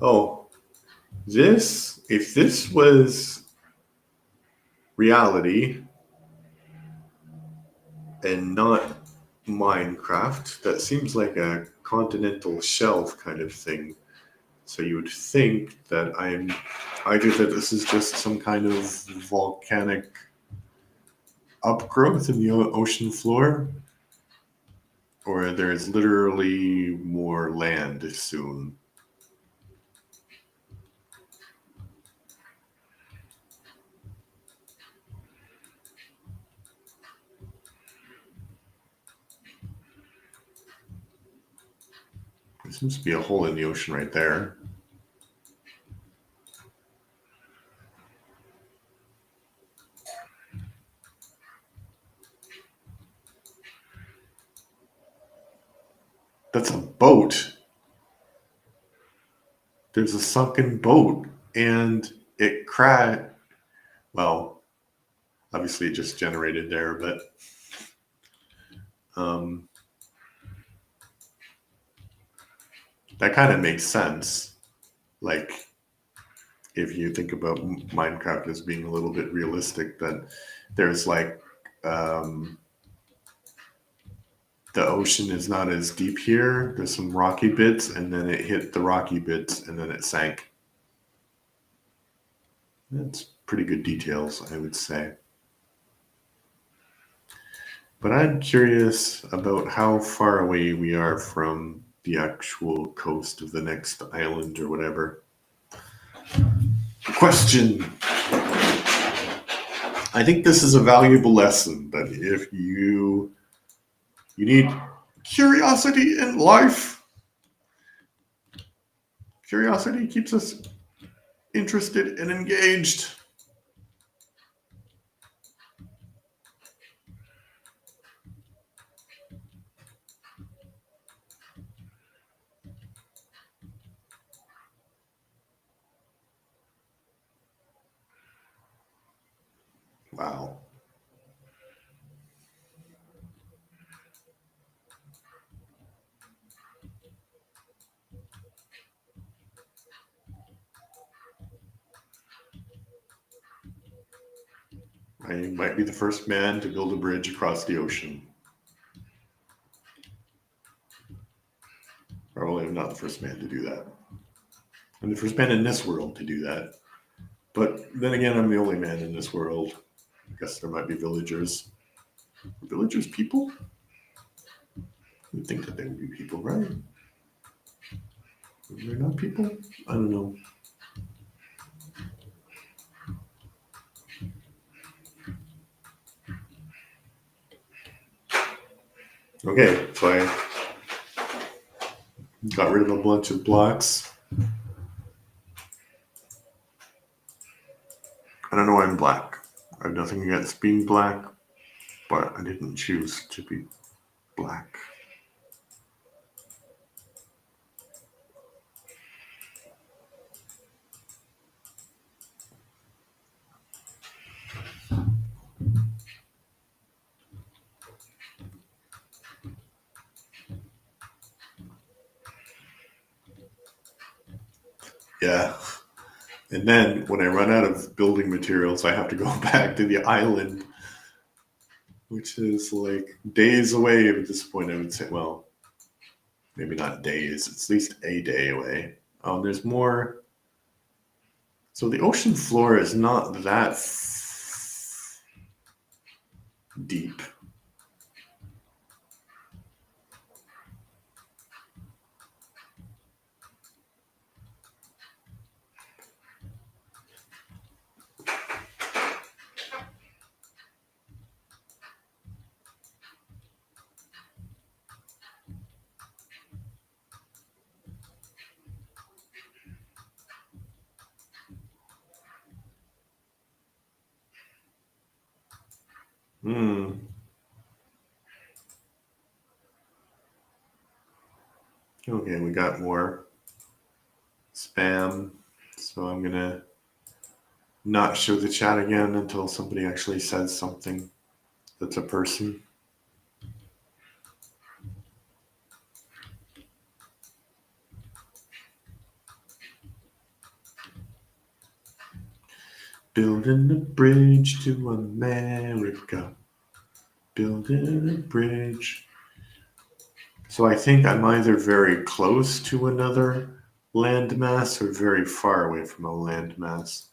Oh, this if this was reality and not Minecraft, that seems like a continental shelf kind of thing. So you would think that either that this is just some kind of volcanic upgrowth in the ocean floor, or there's literally more land soon. There seems to be a hole in the ocean right there. That's a boat. There's a sunken boat, and it crashed. Well, obviously it just generated there, but um, that kind of makes sense. Like, if you think about Minecraft as being a little bit realistic, that there's like um, the ocean is not as deep here. There's some rocky bits, and then it hit the rocky bits, and then it sank. That's pretty good details, I would say. But I'm curious about how far away we are from the actual coast of the next island or whatever. Question. I think this is a valuable lesson that if you need curiosity in life, curiosity keeps us interested and engaged. Wow. I might be the first man to build a bridge across the ocean. Probably I'm not the first man to do that. I'm the first man in this world to do that. But then again, I'm the only man in this world. I guess there might be villagers. Are villagers people? You'd think that they would be people, right? They're not people? I don't know. Okay, so I got rid of a bunch of blocks. I don't know why I'm black. I have nothing against being black, but I didn't choose to be black. Yeah. And then when I run out of building materials, I have to go back to the island, which is like days away at this point, I would say. Well, maybe not days, it's at least a day away. There's more. So the ocean floor is not that deep. Hmm. Okay, we got more spam. So I'm gonna not show the chat again until somebody actually says something that's a person. Building a bridge to America. Building a bridge. So I think I'm either very close to another landmass or very far away from a landmass.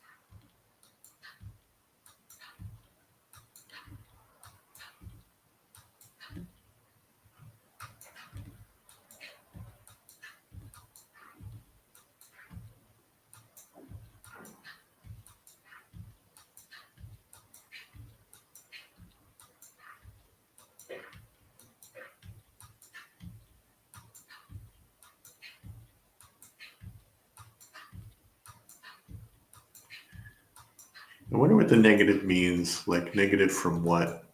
I wonder what the negative means. Like negative from what?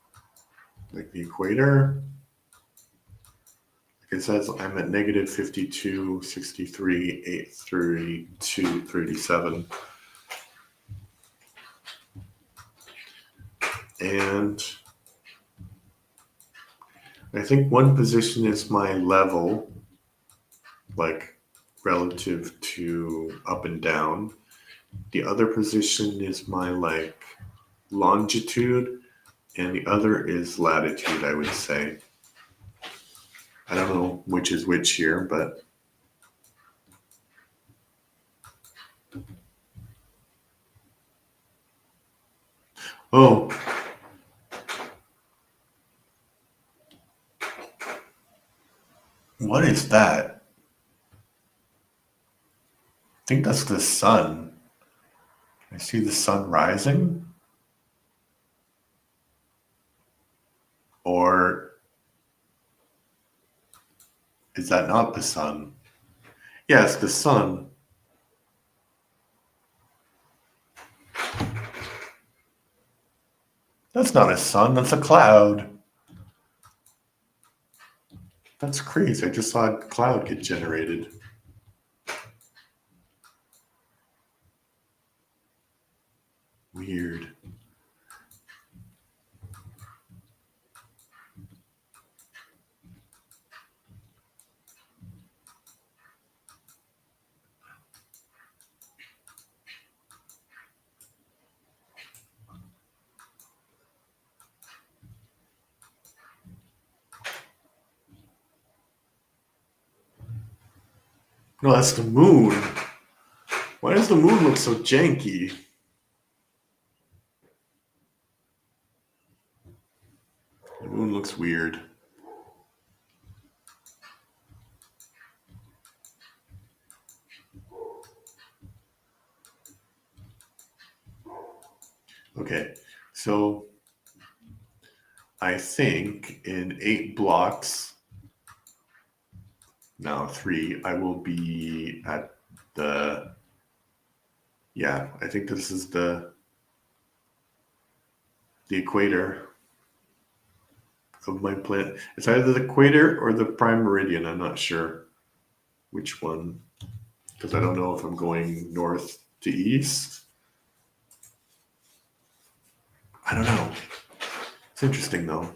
Like the equator? Like it says I'm at negative 52, 63, 832, 37. And I think one position is my level, like relative to up and down. The other position is my like longitude, and the other is latitude, I would say. I don't know which is which here, but oh, what is that? I think that's the sun. I see the sun rising, or is that not the sun? Yes, the sun. That's not a sun, that's a cloud. That's crazy. I just saw a cloud get generated. Weird. No, that's the moon. Why does the moon look so janky? The moon looks weird. Okay, so I think in 8 blocks, now 3, I will be at the, yeah, I think this is the equator of my planet. It's either the equator or the prime meridian. I'm not sure which one, because I don't know if I'm going north to east. I don't know. It's interesting though.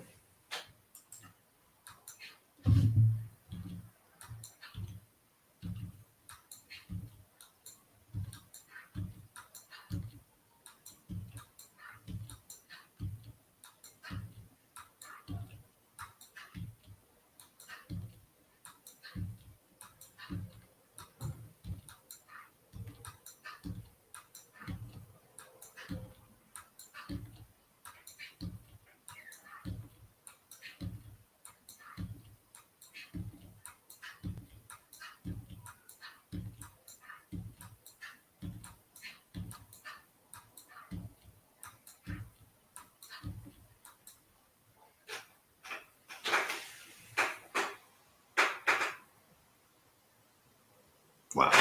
Wow.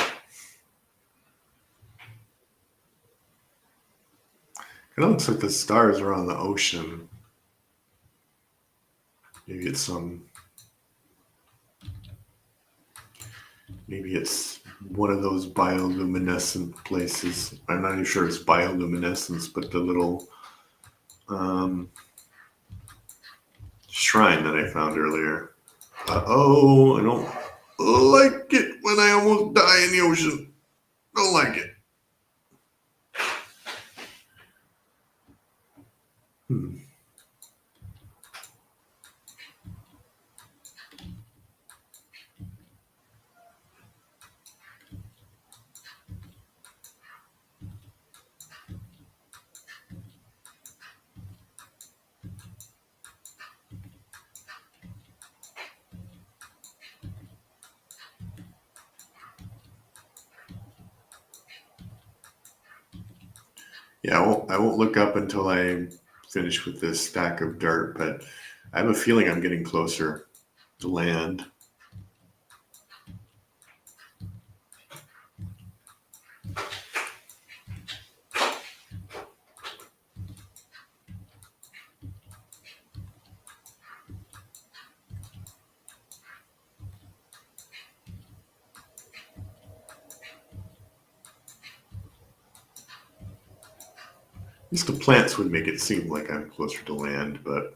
It looks like the stars are on the ocean. Maybe it's maybe it's one of those bioluminescent places. I'm not even sure it's bioluminescence, but the little shrine that I found earlier. Oh, I don't like it when I almost die in the ocean. Don't like it. Yeah, I won't look up until I finish with this stack of dirt, but I have a feeling I'm getting closer to land. At least the plants would make it seem like I'm closer to land, but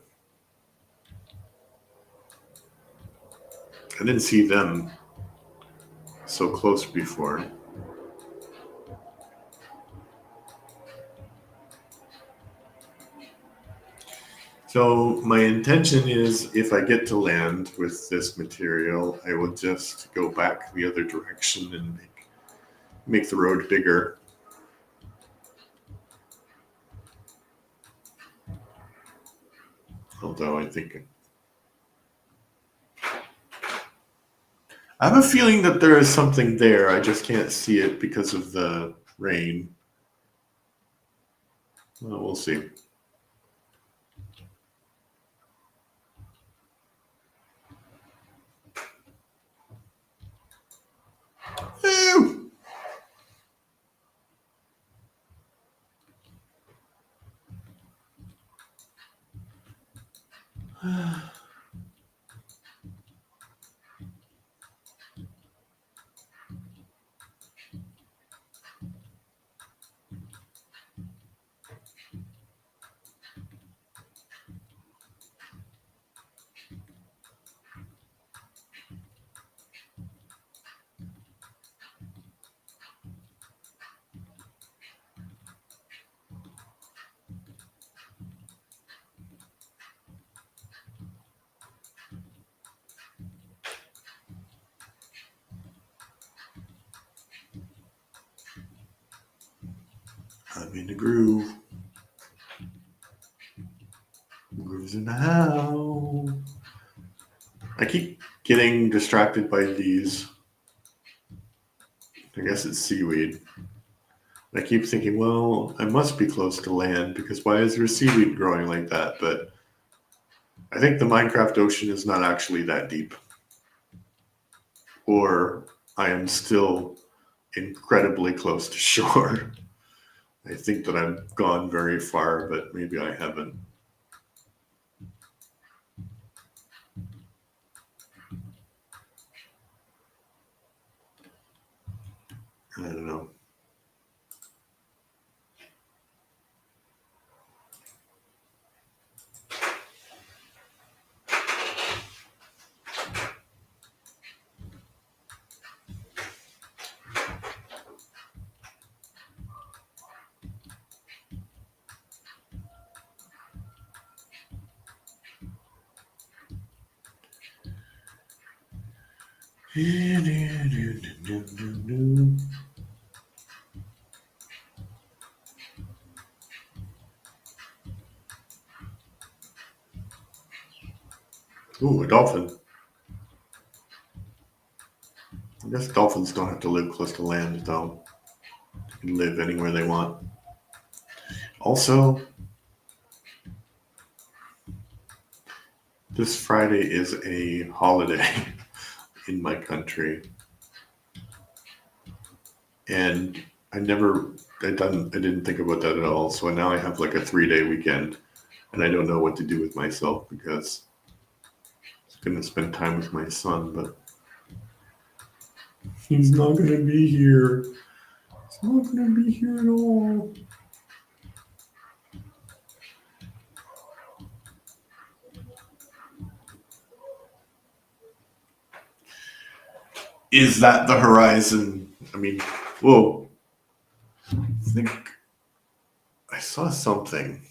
I didn't see them so close before. So my intention is if I get to land with this material, I will just go back the other direction and make the road bigger. Although I have a feeling that there is something there. I just can't see it because of the rain. Well, we'll see. Ew. I'm in the groove. Groove's in the house. I keep getting distracted by these. I guess it's seaweed. I keep thinking, well, I must be close to land because why is there seaweed growing like that? But I think the Minecraft ocean is not actually that deep. Or I am still incredibly close to shore. I think that I've gone very far, but maybe I haven't. I don't know. Ooh, a dolphin. I guess dolphins don't have to live close to land, though. They can live anywhere they want. Also, this Friday is a holiday in my country, and I didn't think about that at all. So now I have like a 3 day weekend, and I don't know what to do with myself because I'm gonna spend time with my son, but he's not gonna be here. He's not gonna be here at all. Is that the horizon? I mean, whoa. I think I saw something.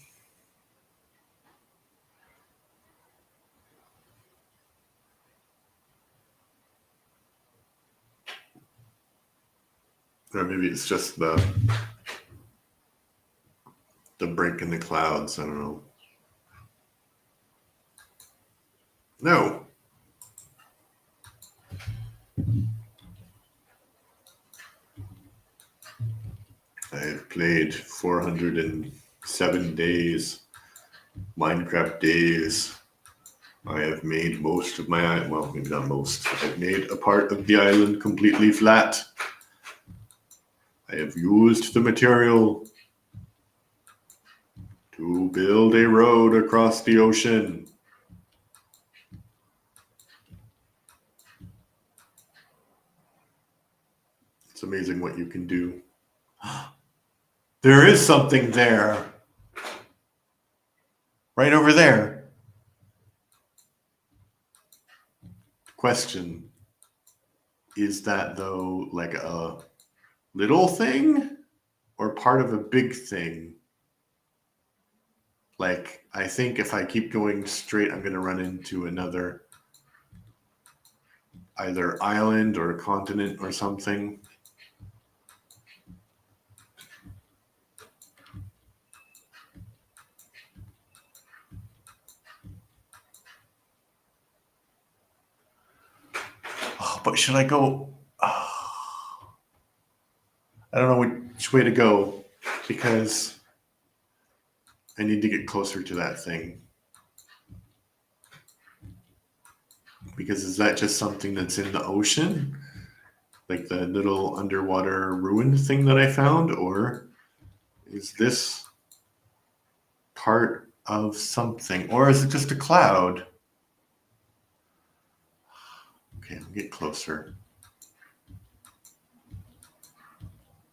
Or maybe it's just the break in the clouds. I don't know. No. I've played 407 days, Minecraft days. I have made most of my, well, maybe not most. I've made a part of the island completely flat. I have used the material to build a road across the ocean. It's amazing what you can do. There is something there. Right over there. Question. Is that, though, like a little thing or part of a big thing? Like, I think if I keep going straight, I'm going to run into another either island or a continent or something. Oh, but should I go? Oh, I don't know which way to go because I need to get closer to that thing. Because is that just something that's in the ocean? Like the little underwater ruined thing that I found? Or is this part of something? Or is it just a cloud? Okay, I'll get closer.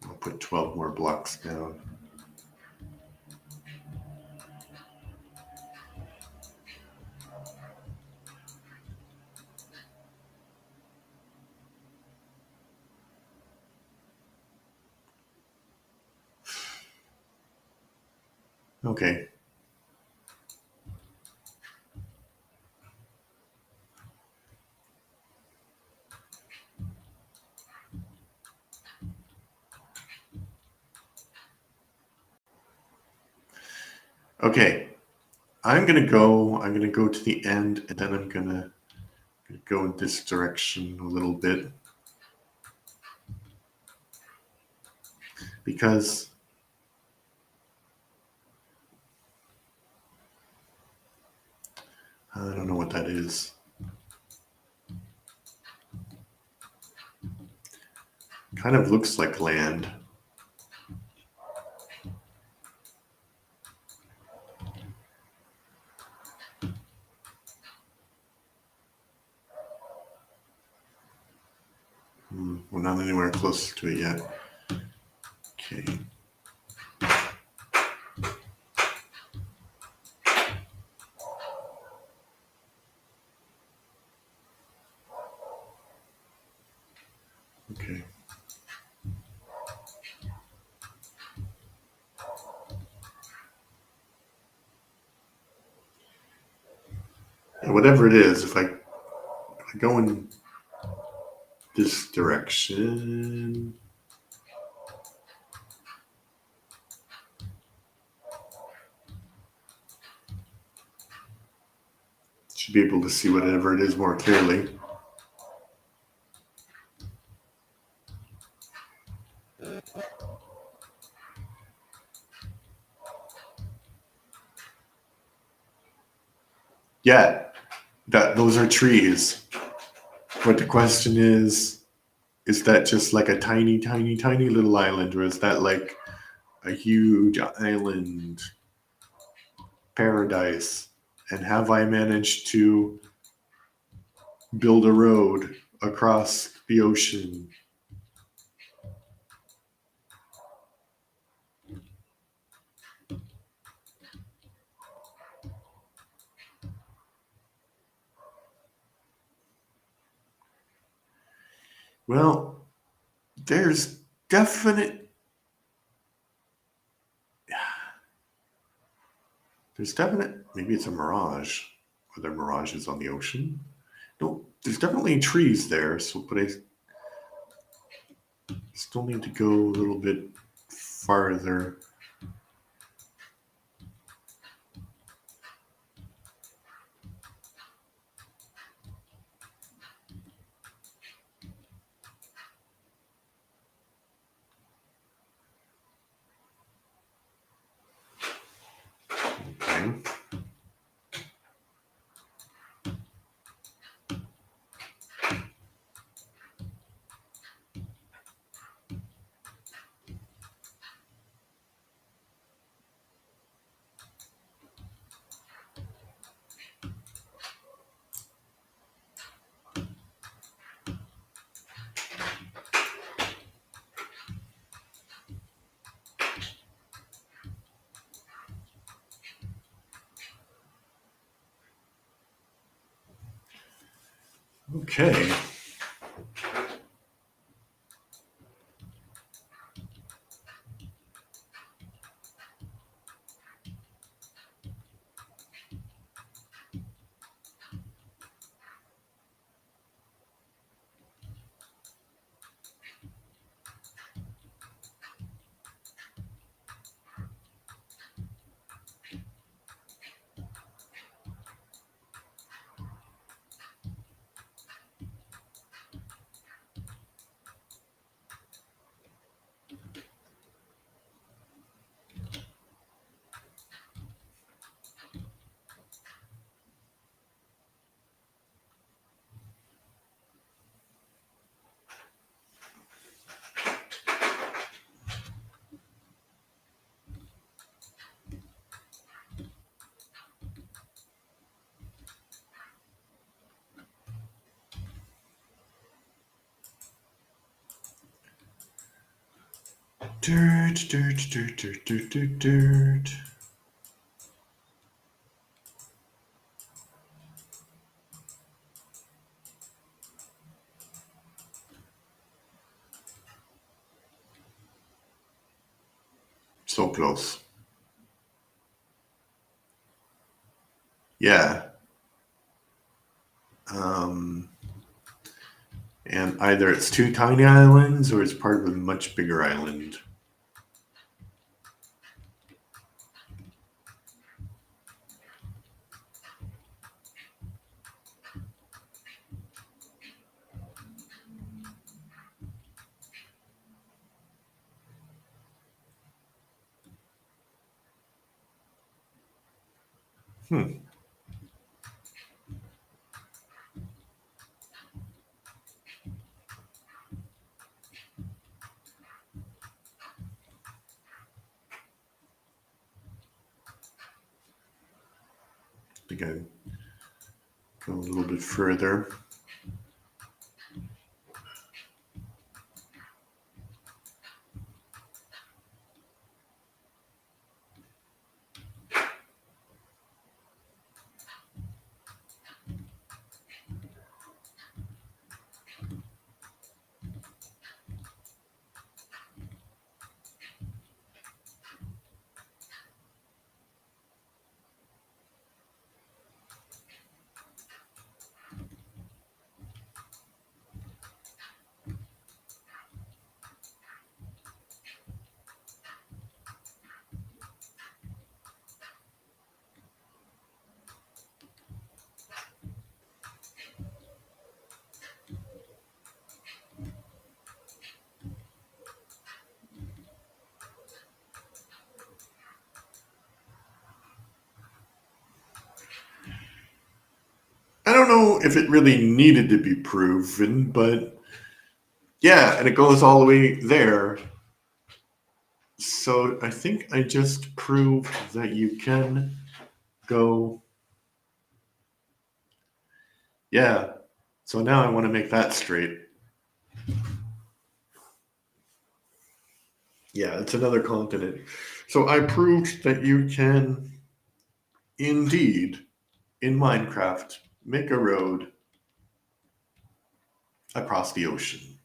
I'll put 12 more blocks down. Okay. Okay. I'm gonna go to the end and then I'm gonna go in this direction a little bit. Because I don't know what that is. Kind of looks like land. We're not anywhere close to it yet. Okay. Okay. And whatever it is, if I go in this direction, should be able to see whatever it is more clearly. Yeah, those are trees. But the question is that just like a tiny, tiny, tiny little island, or is that like a huge island paradise? And have I managed to build a road across the ocean? Well, there's definite maybe it's a mirage. Are there mirages on the ocean? No, there's definitely trees there, but I still need to go a little bit farther. Okay. Dirt. So close. Yeah. And either it's two tiny islands or it's part of a much bigger island. Hmm. Again, go a little bit further. I don't know if it really needed to be proven, but yeah, and it goes all the way there. So I think I just proved that you can go. Yeah. So now I want to make that straight. Yeah, it's another continent. So I proved that you can indeed, in Minecraft, make a road across the ocean.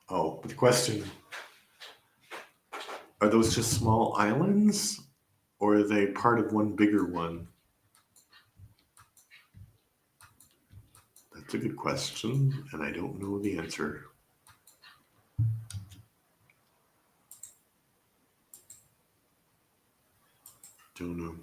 Oh, but the question, are those just small islands? Or are they part of one bigger one? That's a good question, and I don't know the answer. Don't know.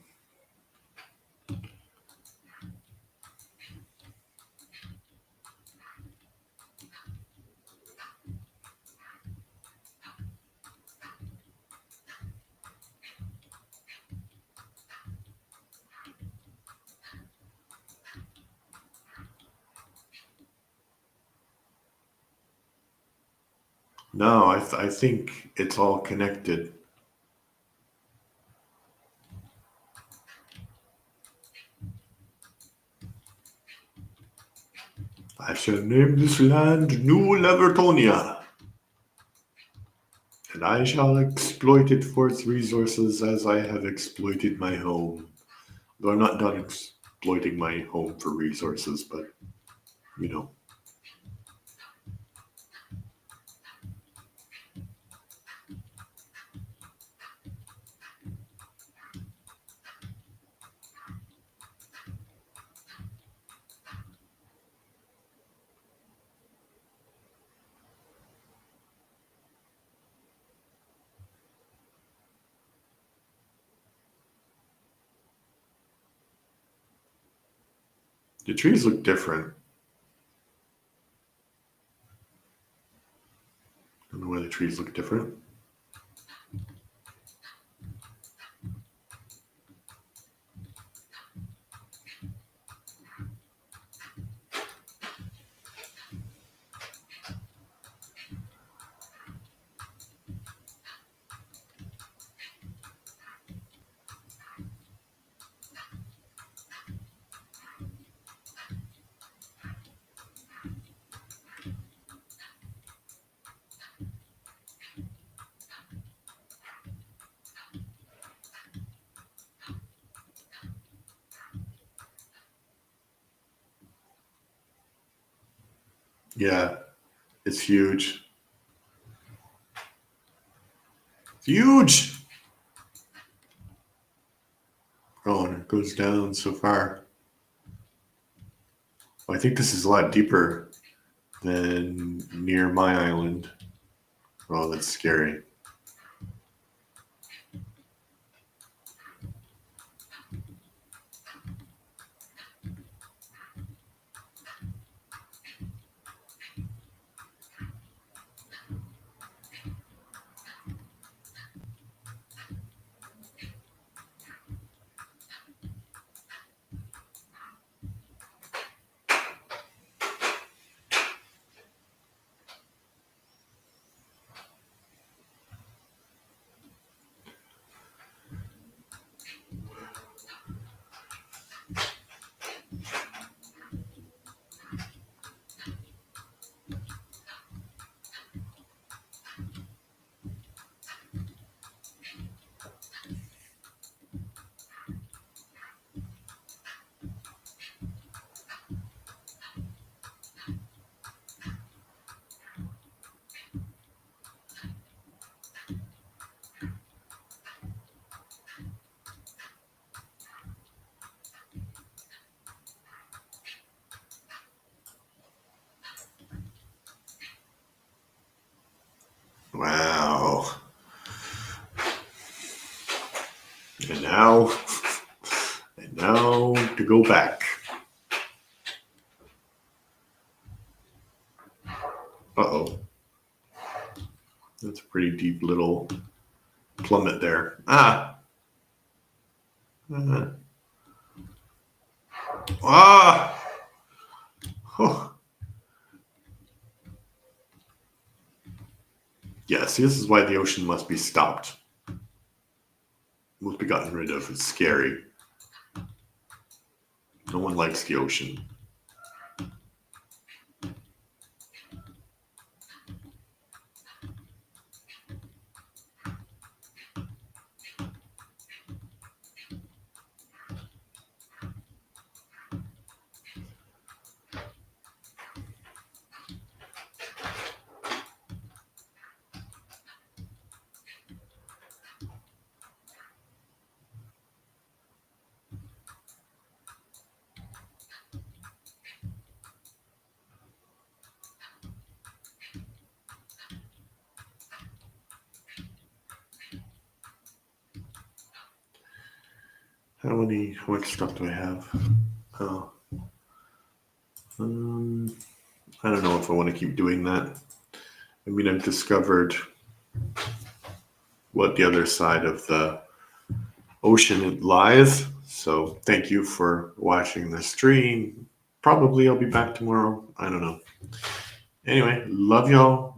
No, I think it's all connected. I shall name this land New Levertonia. and I shall exploit it for its resources as I have exploited my home. Though I'm not done exploiting my home for resources, but you know. The trees look different. I don't know why the trees look different. Yeah, it's huge. It's huge. Oh, and it goes down so far. Oh, I think this is a lot deeper than near my island. Oh, that's scary. Wow. And now, and now to go back. Uh-oh. That's a pretty deep little plummet there. Ah. Ah. Oh. Yeah, see, this is why the ocean must be stopped. Must be gotten rid of. It's scary. No one likes the ocean. How much stuff do I have? Oh. I don't know if I want to keep doing that. I mean, I've discovered what the other side of the ocean lies. So thank you for watching the stream. Probably I'll be back tomorrow. I don't know. Anyway, love y'all.